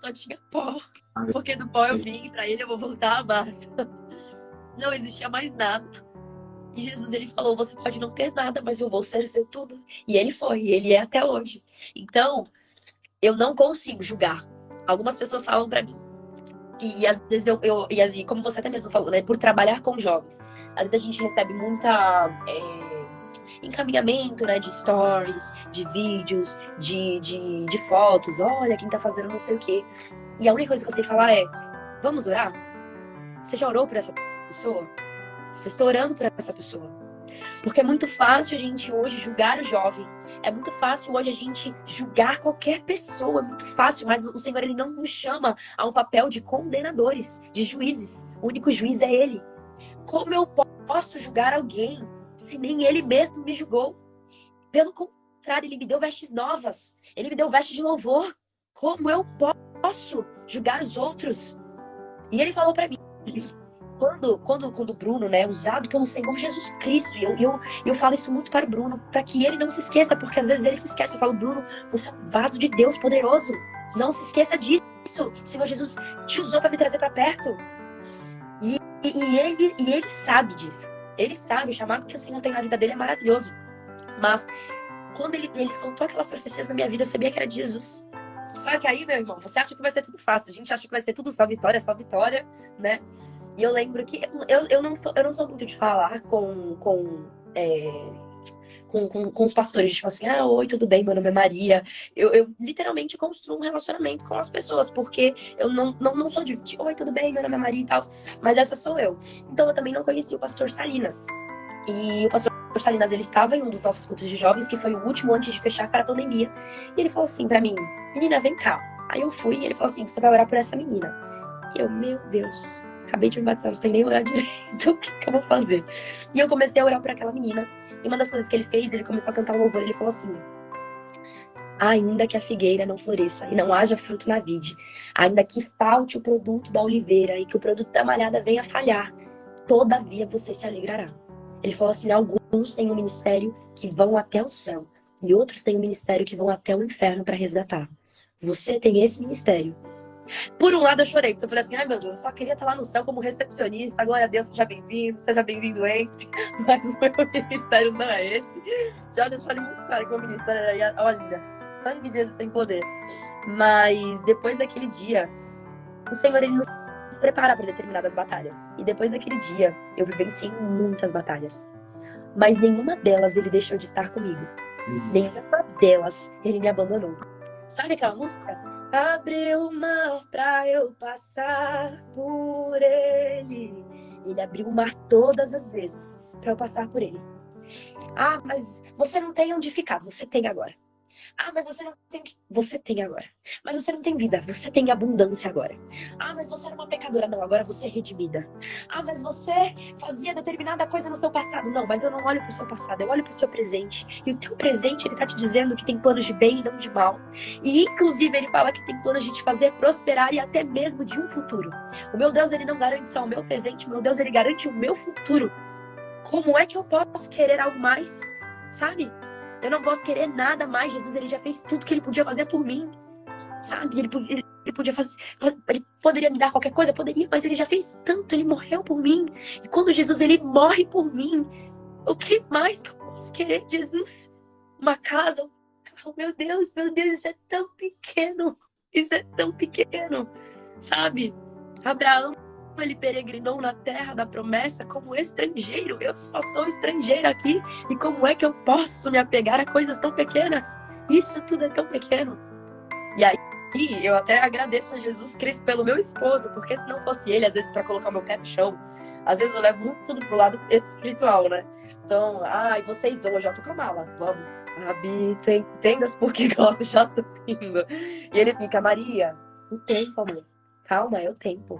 Só tinha pó. Porque do pó eu vim, pra ele eu vou voltar à massa. Não existia mais nada. E Jesus, ele falou, você pode não ter nada, mas eu vou ser o seu tudo. E ele foi, e ele é até hoje. Então, eu não consigo julgar. Algumas pessoas falam pra mim. E às vezes e como você até mesmo falou, né? Por trabalhar com jovens. Às vezes a gente recebe muita encaminhamento, né? De stories, de vídeos, de fotos. Olha, quem tá fazendo não sei o quê. E a única coisa que eu sei falar é, vamos orar? Você já orou por essa pessoa? Eu estou orando por essa pessoa. Porque é muito fácil a gente hoje julgar o jovem. É muito fácil hoje a gente julgar qualquer pessoa. É muito fácil, mas o Senhor, ele não nos chama a um papel de condenadores, de juízes. O único juiz é Ele. Como eu posso julgar alguém se nem Ele mesmo me julgou? Pelo contrário, Ele me deu vestes novas. Ele me deu vestes de louvor. Como eu posso julgar os outros? E Ele falou pra mim, quando o Bruno, né, usado pelo Senhor Jesus Cristo, e eu falo isso muito para o Bruno, para que ele não se esqueça, porque às vezes ele se esquece. Eu falo, Bruno, você é um vaso de Deus poderoso, não se esqueça disso. O Senhor Jesus te usou para me trazer para perto. E ele sabe disso. Ele sabe, o chamado que o Senhor tem na vida dele é maravilhoso. Mas quando ele soltou aquelas profecias na minha vida, eu sabia que era de Jesus. Só que aí, meu irmão, você acha que vai ser tudo fácil. A gente acha que vai ser tudo só vitória, né? E eu lembro que eu não sou muito de falar com os pastores, tipo assim, oi, tudo bem, meu nome é Maria. Eu literalmente construo um relacionamento com as pessoas, porque eu não sou de oi, tudo bem, meu nome é Maria e tal, mas essa sou eu. Então eu também não conheci o pastor Salinas. E o pastor Salinas, ele estava em um dos nossos cultos de jovens, que foi o último antes de fechar para a pandemia. E ele falou assim pra mim, menina, vem cá. Aí eu fui e ele falou assim, você vai orar por essa menina. E eu, meu Deus, acabei de me batizar, não sei nem orar direito, o que eu vou fazer? E eu comecei a orar por aquela menina. E uma das coisas que ele fez, ele começou a cantar um louvor, ele falou assim, Ainda que a figueira não floresça e não haja fruto na vide, ainda que falte o produto da oliveira e que o produto da malhada venha a falhar, todavia você se alegrará. Ele falou assim, alguns têm um ministério que vão até o céu e outros têm um ministério que vão até o inferno para resgatar. Você tem esse ministério. Por um lado eu chorei, porque eu falei assim, ai meu Deus, eu só queria estar lá no céu como recepcionista, glória a Deus, seja bem-vindo, entre. Mas o meu ministério não é esse. Já deixou muito claro que o meu ministério era, olha, sangue de Jesus sem poder. Mas depois daquele dia, o Senhor, ele nos prepara para determinadas batalhas. E depois daquele dia, eu vivenciei muitas batalhas. Mas nenhuma delas ele deixou de estar comigo. Nenhuma delas ele me abandonou. Sabe aquela música? Abriu o mar pra eu passar por ele. Ele abriu o mar todas as vezes pra eu passar por ele. Ah, mas você não tem onde ficar. Você tem agora. Ah, mas você não tem... Você tem agora. Mas você não tem vida. Você tem abundância agora. Ah, mas você era uma pecadora. Não, agora você é redimida. Ah, mas você fazia determinada coisa no seu passado. Não, mas eu não olho pro seu passado. Eu olho pro seu presente. E o teu presente, ele tá te dizendo que tem planos de bem e não de mal. E, inclusive, ele fala que tem planos de te fazer prosperar e até mesmo de um futuro. O meu Deus, ele não garante só o meu presente. O meu Deus, ele garante o meu futuro. Como é que eu posso querer algo mais? Sabe? Eu não posso querer nada mais. Jesus, ele já fez tudo que ele podia fazer por mim. Sabe? Ele podia fazer... Ele poderia me dar qualquer coisa? Poderia, mas ele já fez tanto. Ele morreu por mim. E quando Jesus, ele morre por mim, o que mais que eu posso querer, Jesus? Uma casa, um carro. Meu Deus, isso é tão pequeno. Isso é tão pequeno. Sabe? Abraão, ele peregrinou na terra da promessa como estrangeiro. Eu só sou estrangeiro aqui. E como é que eu posso me apegar a coisas tão pequenas? Isso tudo é tão pequeno. E aí, eu até agradeço a Jesus Cristo pelo meu esposo, porque se não fosse ele, às vezes, para colocar o meu pé no chão, às vezes eu levo muito tudo pro lado espiritual, né? Então, ai, vocês hoje, ó, tô com a mala, vamos. Abi, entendas por que gosto, já tô indo. E ele fica, Maria, o tempo, amor. Calma, é o tempo.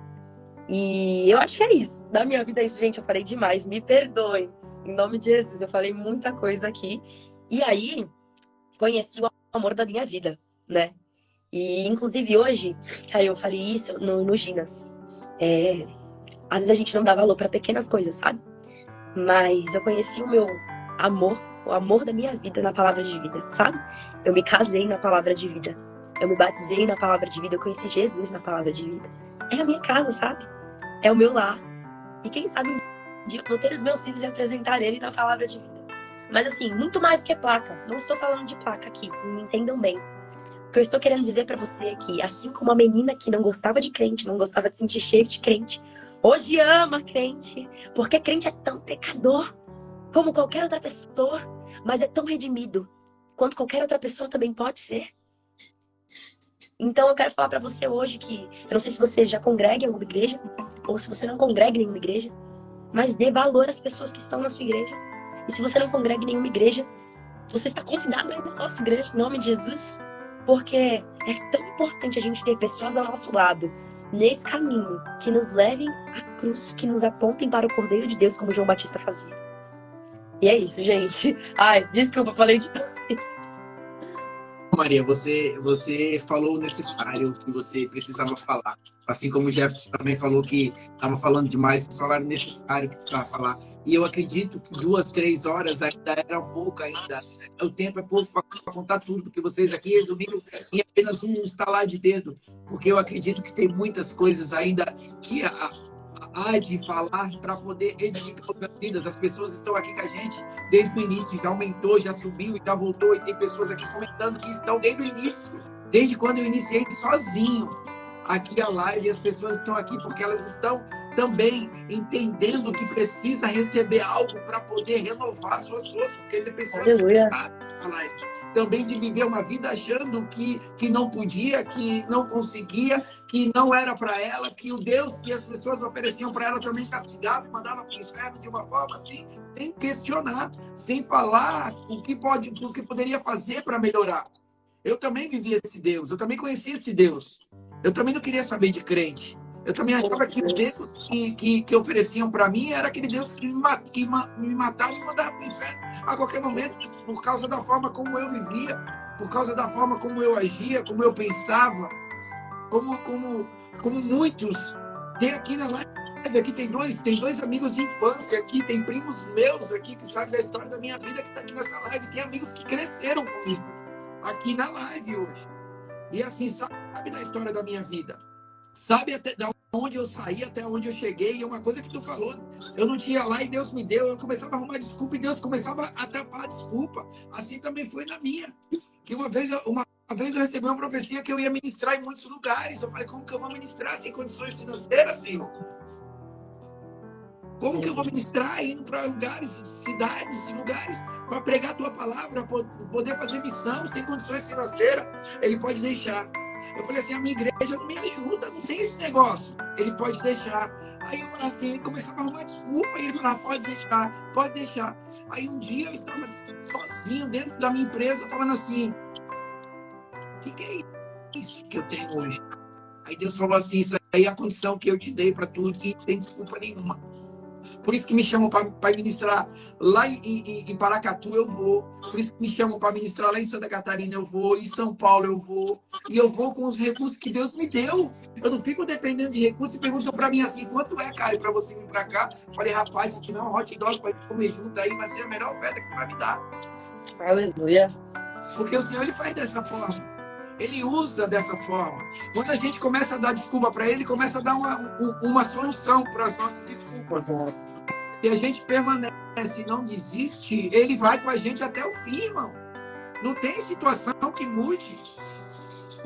E eu acho que é isso. Na minha vida, isso, gente, eu falei demais. Me perdoem. Em nome de Jesus, eu falei muita coisa aqui. E aí, conheci o amor da minha vida, né? E, inclusive, hoje, aí eu falei isso no Ginas. Às vezes a gente não dá valor para pequenas coisas, sabe? Mas eu conheci o meu amor, o amor da minha vida na palavra de vida, sabe? Eu me casei na palavra de vida. Eu me batizei na palavra de vida. Eu conheci Jesus na palavra de vida. É a minha casa, sabe? É o meu lar. E quem sabe um dia eu vou ter os meus filhos e apresentar ele na palavra de vida. Mas assim, muito mais que placa. Não estou falando de placa aqui, me entendam bem. O que eu estou querendo dizer pra você é que, assim como a menina que não gostava de crente, não gostava de sentir cheiro de crente, hoje ama crente, porque crente é tão pecador como qualquer outra pessoa, mas é tão redimido quanto qualquer outra pessoa também pode ser. Então eu quero falar pra você hoje que, eu não sei se você já congrega em alguma igreja, ou se você não congrega em nenhuma igreja, mas dê valor às pessoas que estão na sua igreja. E se você não congrega em nenhuma igreja, você está convidado a ir na nossa igreja, em nome de Jesus. Porque é tão importante a gente ter pessoas ao nosso lado, nesse caminho, que nos levem à cruz, que nos apontem para o Cordeiro de Deus, como João Batista fazia. E é isso, gente. Ai, desculpa, falei demais. Maria, você falou o necessário que você precisava falar. Assim como o Jefferson também falou que estava falando demais, vocês falaram o necessário que precisava falar. E eu acredito que 2, 3 horas ainda era pouco ainda. O tempo é pouco para contar tudo, porque vocês aqui resumiram em apenas um estalar de dedo. Porque eu acredito que tem muitas coisas ainda que há de falar para poder edificar outras vidas. As pessoas estão aqui com a gente desde o início, já aumentou, já subiu e já voltou. E tem pessoas aqui comentando que estão desde o início, desde quando eu iniciei sozinho aqui a live. E as pessoas estão aqui porque elas estão também entendendo que precisa receber algo para poder renovar suas forças. Porque tem pessoas Aleluia. que live também de viver uma vida achando que não podia, que não conseguia, que não era para ela, que o Deus que as pessoas ofereciam para ela também castigava e mandava para o inferno de uma forma assim, sem questionar, sem falar o que poderia fazer para melhorar. Eu também vivi esse Deus, eu também conheci esse Deus. Eu também não queria saber de crente. Eu também achava que o Deus que ofereciam para mim era aquele Deus que me matava e me mandava para o inferno a qualquer momento, por causa da forma como eu vivia, por causa da forma como eu agia, como eu pensava, como muitos. Tem aqui na live, aqui tem dois amigos de infância aqui, tem primos meus aqui que sabem da história da minha vida que está aqui nessa live, tem amigos que cresceram comigo aqui na live hoje. E assim, sabe da história da minha vida. Sabe até da onde eu saí, até onde eu cheguei. E uma coisa que tu falou, eu não tinha lá e Deus me deu. Eu começava a arrumar desculpa e Deus começava a tapar a desculpa. Assim também foi na minha. Que uma vez eu recebi uma profecia que eu ia ministrar em muitos lugares. Eu falei, como que eu vou ministrar sem condições financeiras, Senhor? Como que eu vou ministrar indo para lugares, cidades, lugares, para pregar a tua palavra, para poder fazer missão sem condições financeiras? Ele pode deixar. Eu falei assim, a minha igreja não me ajuda, não tem esse negócio. Ele pode deixar. Aí eu falei assim, ele começava a arrumar desculpa, e ele falava, pode deixar. Aí um dia eu estava sozinho dentro da minha empresa, falando assim, o que é isso que eu tenho hoje? Aí Deus falou assim, isso aí é a condição que eu te dei para tu, e não tem desculpa nenhuma. Por isso que me chamam para ministrar lá em Paracatu, eu vou. Por isso que me chamam para ministrar lá em Santa Catarina, eu vou. Em São Paulo, eu vou. E eu vou com os recursos que Deus me deu. Eu não fico dependendo de recursos. E perguntam para mim assim, quanto é, Caio, para você vir para cá? Eu falei, rapaz, se tiver um hot dog para gente comer junto aí, vai ser a melhor oferta que vai me dar. Aleluia. Porque o Senhor, Ele faz dessa forma. Ele usa dessa forma. Quando a gente começa a dar desculpa para Ele, começa a dar uma solução para as nossas desculpas. Se a gente permanece e não desiste, Ele vai com a gente até o fim, irmão. Não tem situação que mude.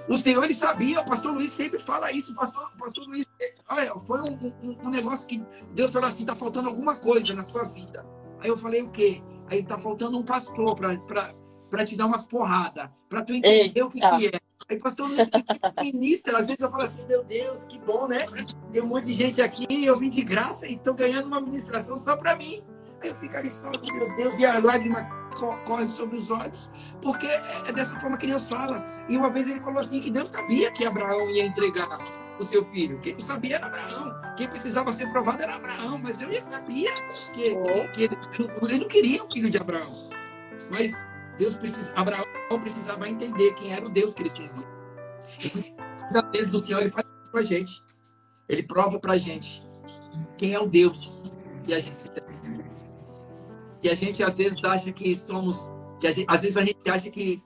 O Senhor, Ele sabia. O pastor Luiz sempre fala isso. O pastor Luiz, olha, foi um negócio que Deus falou assim, está faltando alguma coisa na sua vida. Aí eu falei, o quê? Aí está faltando um pastor para te dar umas porradas, para tu entender o que é. Aí, pastor Luiz, ministra, às vezes eu falo assim, meu Deus, que bom, né? Tem um monte de gente aqui, eu vim de graça e estou ganhando uma ministração só para mim. Aí eu fico ali só, meu Deus, e a lágrima corre sobre os olhos, porque é dessa forma que Deus fala. E uma vez ele falou assim, que Deus sabia que Abraão ia entregar o seu filho. Quem não sabia era Abraão. Quem precisava ser provado era Abraão, mas Deus já sabia que ele não queria o filho de Abraão. Mas Abraão precisava entender quem era o Deus que ele servia. E às vezes o Senhor, Ele faz isso pra gente. Ele prova pra gente quem é o Deus que a gente serve. E a gente às vezes acha que somos, às vezes a gente acha que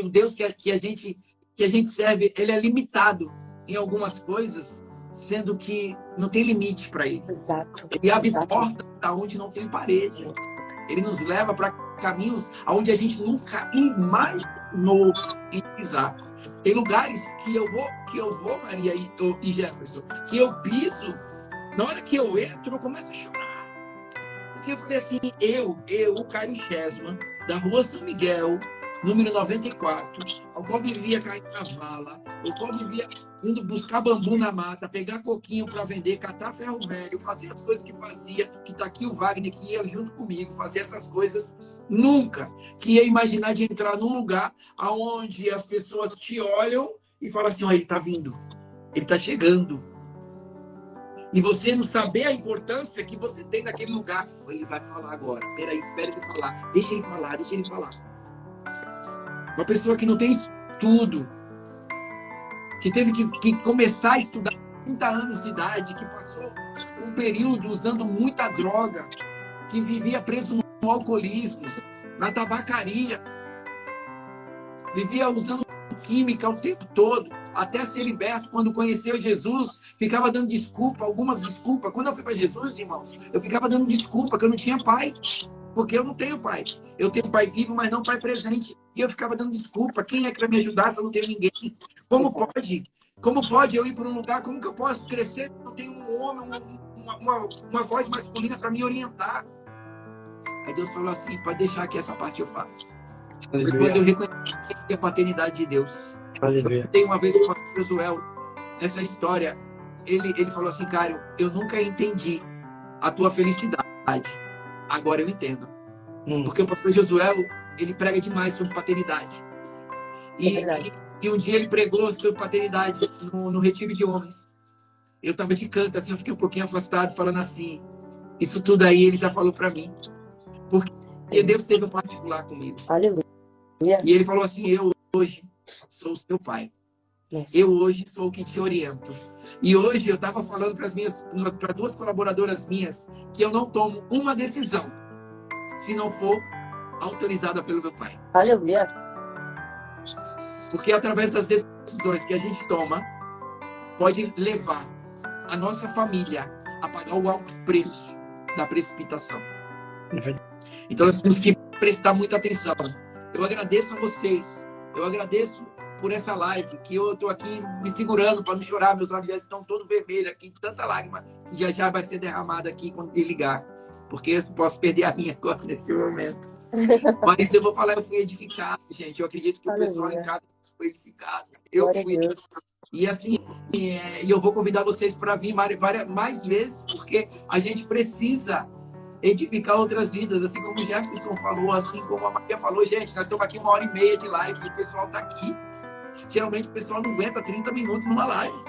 o Deus que a gente serve, Ele é limitado em algumas coisas, sendo que não tem limite para Ele. Exato. Ele abre porta onde não tem parede. Ele nos leva para caminhos onde a gente nunca imaginou em pisar. Tem lugares que eu vou, Maria e Jefferson, que eu piso, na hora que eu entro, eu começo a chorar. Porque eu falei assim, o Caio Chesman, da Rua São Miguel, número 94, ao qual vivia caindo na vala, ao qual vivia indo buscar bambu na mata, pegar coquinho para vender, catar ferro velho, fazer as coisas que fazia, que tá aqui o Wagner, que ia junto comigo, fazer essas coisas, nunca que ia imaginar de entrar num lugar onde as pessoas te olham e falam assim, ó, ele tá vindo, ele tá chegando. E você não saber a importância que você tem naquele lugar. Ele vai falar agora, peraí, espera ele falar, deixa ele falar. Uma pessoa que não tem estudo, que teve que começar a estudar com 30 anos de idade, que passou um período usando muita droga, que vivia preso no alcoolismo, na tabacaria, vivia usando química o tempo todo, até ser liberto. Quando conheceu Jesus, ficava dando algumas desculpas. Quando eu fui para Jesus, irmãos, eu ficava dando desculpa que eu não tinha pai. Porque eu não tenho pai. Eu tenho pai vivo, mas não pai presente. E eu ficava dando desculpa. Quem é que vai me ajudar se eu não tenho ninguém? Como pode? Como pode eu ir para um lugar? Como que eu posso crescer se eu não tenho um homem, uma voz masculina para me orientar? Aí Deus falou assim, pode deixar que essa parte eu faço. Foi quando eu reconheci a paternidade de Deus. Eu contei uma vez com o pastor Josuel essa história. Ele falou assim, Cário, eu nunca entendi a tua felicidade. Agora eu entendo. Porque o pastor Josué, ele prega demais sobre paternidade. E um dia ele pregou sobre paternidade no retiro de homens. eu tava de canto, assim, eu fiquei um pouquinho afastado, falando assim, isso tudo aí ele já falou para mim. Porque Deus teve um particular comigo. Aleluia. E ele falou assim, eu hoje sou o seu pai. Yes. Eu hoje sou o que te oriento. E hoje eu estava falando para duas colaboradoras minhas que eu não tomo uma decisão se não for autorizada pelo meu pai. Aleluia. Porque através das decisões que a gente toma, pode levar a nossa família a pagar o alto preço da precipitação. Então nós temos que prestar muita atenção. Eu agradeço a vocês. Eu agradeço por essa live, que eu estou aqui me segurando para não chorar. Meus olhos já estão todos vermelhos aqui, tanta lágrima que já vai ser derramada aqui quando ligar. Porque eu posso perder a minha agora nesse momento. Mas eu vou falar, eu fui edificado, gente. Eu acredito que o pessoal em casa foi edificado. Eu fui edificado. E assim, eu vou convidar vocês para vir mais vezes, porque a gente precisa edificar outras vidas, assim como o Jefferson falou, assim como a Maria falou. Gente, nós estamos aqui 1h30 de live, o pessoal está aqui. Geralmente o pessoal não aguenta 30 minutos numa live.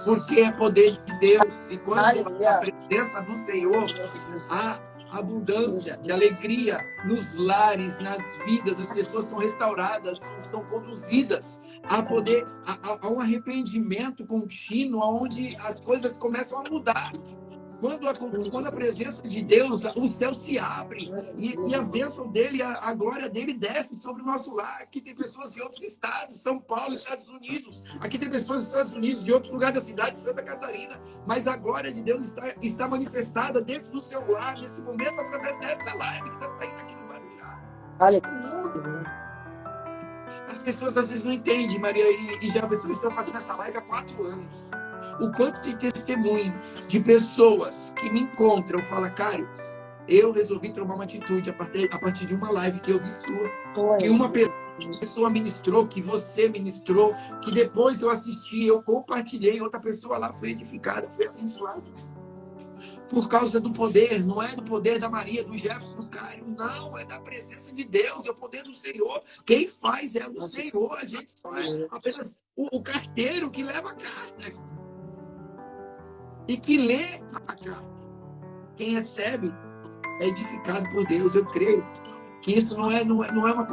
Porque é poder de Deus. E quando a presença do Senhor, há abundância de alegria nos lares, nas vidas, as pessoas são restauradas, são conduzidas a um arrependimento contínuo, onde as coisas começam a mudar. Quando a presença de Deus, o céu se abre e a bênção dele, a glória dele desce sobre o nosso lar. Aqui tem pessoas de outros estados, São Paulo, Estados Unidos. Aqui tem pessoas dos Estados Unidos, de outro lugar da cidade de Santa Catarina. Mas a glória de Deus está manifestada dentro do seu lar, nesse momento, através dessa live que está saindo aqui no Guarujá. Aleluia. As pessoas às vezes não entendem, Maria e Jefferson, estão fazendo essa live há 4 anos. O quanto de testemunho de pessoas que me encontram, falam, cara, eu resolvi tomar uma atitude a partir de uma live que eu vi sua. Que uma pessoa ministrou, que você ministrou, que depois eu assisti, eu compartilhei, outra pessoa lá foi edificada, foi abençoada. Por causa do poder, não é do poder da Maria, do Jefferson, do Caio, não, é da presença de Deus, é o poder do Senhor. Quem faz é o Senhor, a gente só é apenas o carteiro que leva a carta. E que lê a carta. Quem recebe é edificado por Deus. Eu creio que isso não é uma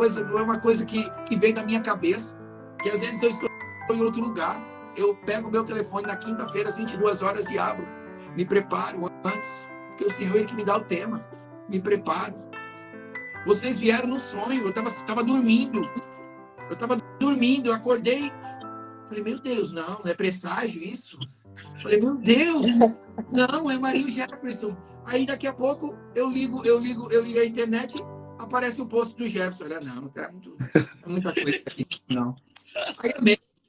coisa que vem da minha cabeça. Que às vezes eu estou em outro lugar. Eu pego o meu telefone na quinta-feira, às 22 horas, e abro. Me preparo antes. Porque o Senhor é Ele que me dá o tema. Me preparo. Vocês vieram no sonho. Eu estava dormindo. Eu acordei. Falei, meu Deus, não é presságio isso? Falei, meu Deus, não, é Maria Jefferson. Aí daqui a pouco eu ligo a internet, aparece o post do Jefferson. Olha, não é muita coisa aqui, não.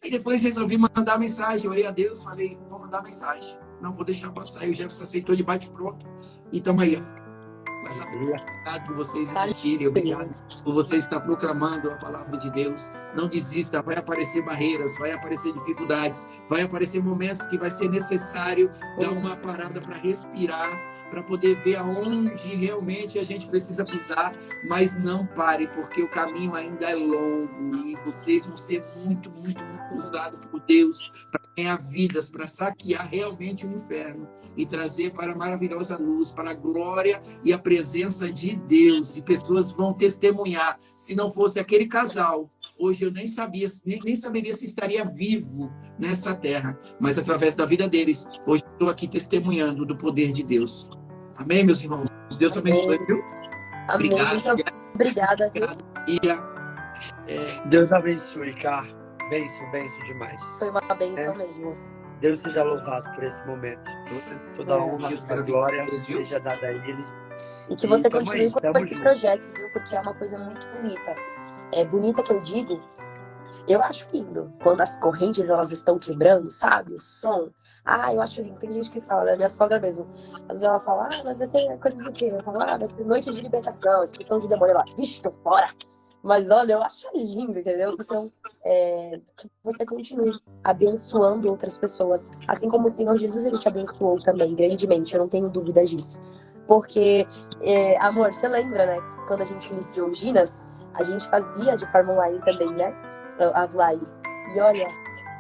Aí depois resolvi mandar mensagem, orei a Deus, falei, vou mandar mensagem, não vou deixar passar. E o Jefferson aceitou de bate-pronto. E estamos aí. Obrigado por vocês existirem, obrigado por vocês estar proclamando a palavra de Deus. Não desista, vai aparecer barreiras, vai aparecer dificuldades, vai aparecer momentos que vai ser necessário dar uma parada para respirar, para poder ver aonde realmente a gente precisa pisar, mas não pare, porque o caminho ainda é longo e vocês vão ser muito, muito, muito usados por Deus para ganhar vidas, para saquear realmente o inferno e trazer para a maravilhosa luz, para a glória e a presença de Deus. E pessoas vão testemunhar. Se não fosse aquele casal, hoje eu nem saberia se estaria vivo nessa terra. Mas através da vida deles, hoje estou aqui testemunhando do poder de Deus. Amém, meus irmãos? Deus abençoe, viu? Amém. Obrigada, viu? Deus abençoe, cara. Bênção demais. Foi uma bênção mesmo. Deus seja louvado por esse momento. Toda a honra, toda a glória seja dada a Ele. E que você continue com esse projeto, viu? Porque é uma coisa muito bonita. É bonita que eu digo, eu acho lindo. Quando as correntes elas estão quebrando, sabe? O som. Eu acho lindo. Tem gente que fala, né? Minha sogra mesmo. Às vezes ela fala, mas vai ser coisa do quê? Eu falo, vai ser noite de libertação, expulsão de demônio. Ela, vixe, tô fora. Mas olha, eu acho lindo, entendeu? Então, que você continue abençoando outras pessoas. Assim como o Senhor Jesus, Ele te abençoou também, grandemente. Eu não tenho dúvidas disso. Porque, amor, você lembra, né? Quando a gente iniciou o Ginas, a gente fazia de forma online também, né? As lives. E olha,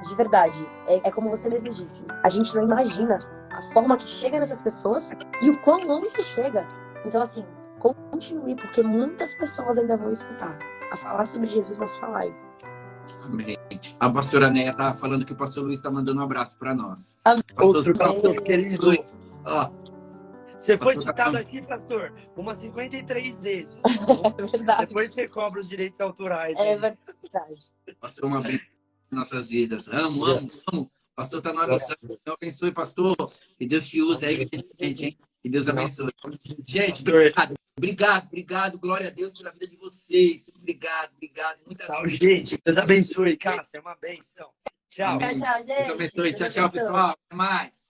de verdade, é como você mesmo disse, a gente não imagina a forma que chega nessas pessoas e o quão longe chega. Então, assim, continue, porque muitas pessoas ainda vão escutar a falar sobre Jesus na sua live. Amém. A pastora Neia tá falando que o pastor Luiz está mandando um abraço para nós. Outro pastor querido. Ó, Você foi pastor, citado aqui, pastor, umas 53 vezes. É verdade. Depois você cobra os direitos autorais. É aí. verdade. pastor, uma bênção em nossas vidas. Amo, amo, amo. Pastor tá numa missão. Deus abençoe, pastor. Que Deus te use aí, gente, hein? Que Deus abençoe. Gente, obrigado. Glória a Deus pela vida de vocês. Obrigado. Muitas Tchau, gente. Deus abençoe, Cássia. É uma benção. Tchau. Amém. Tchau, gente. Deus abençoe. Deus Tchau, abençoe. pessoal. Até mais.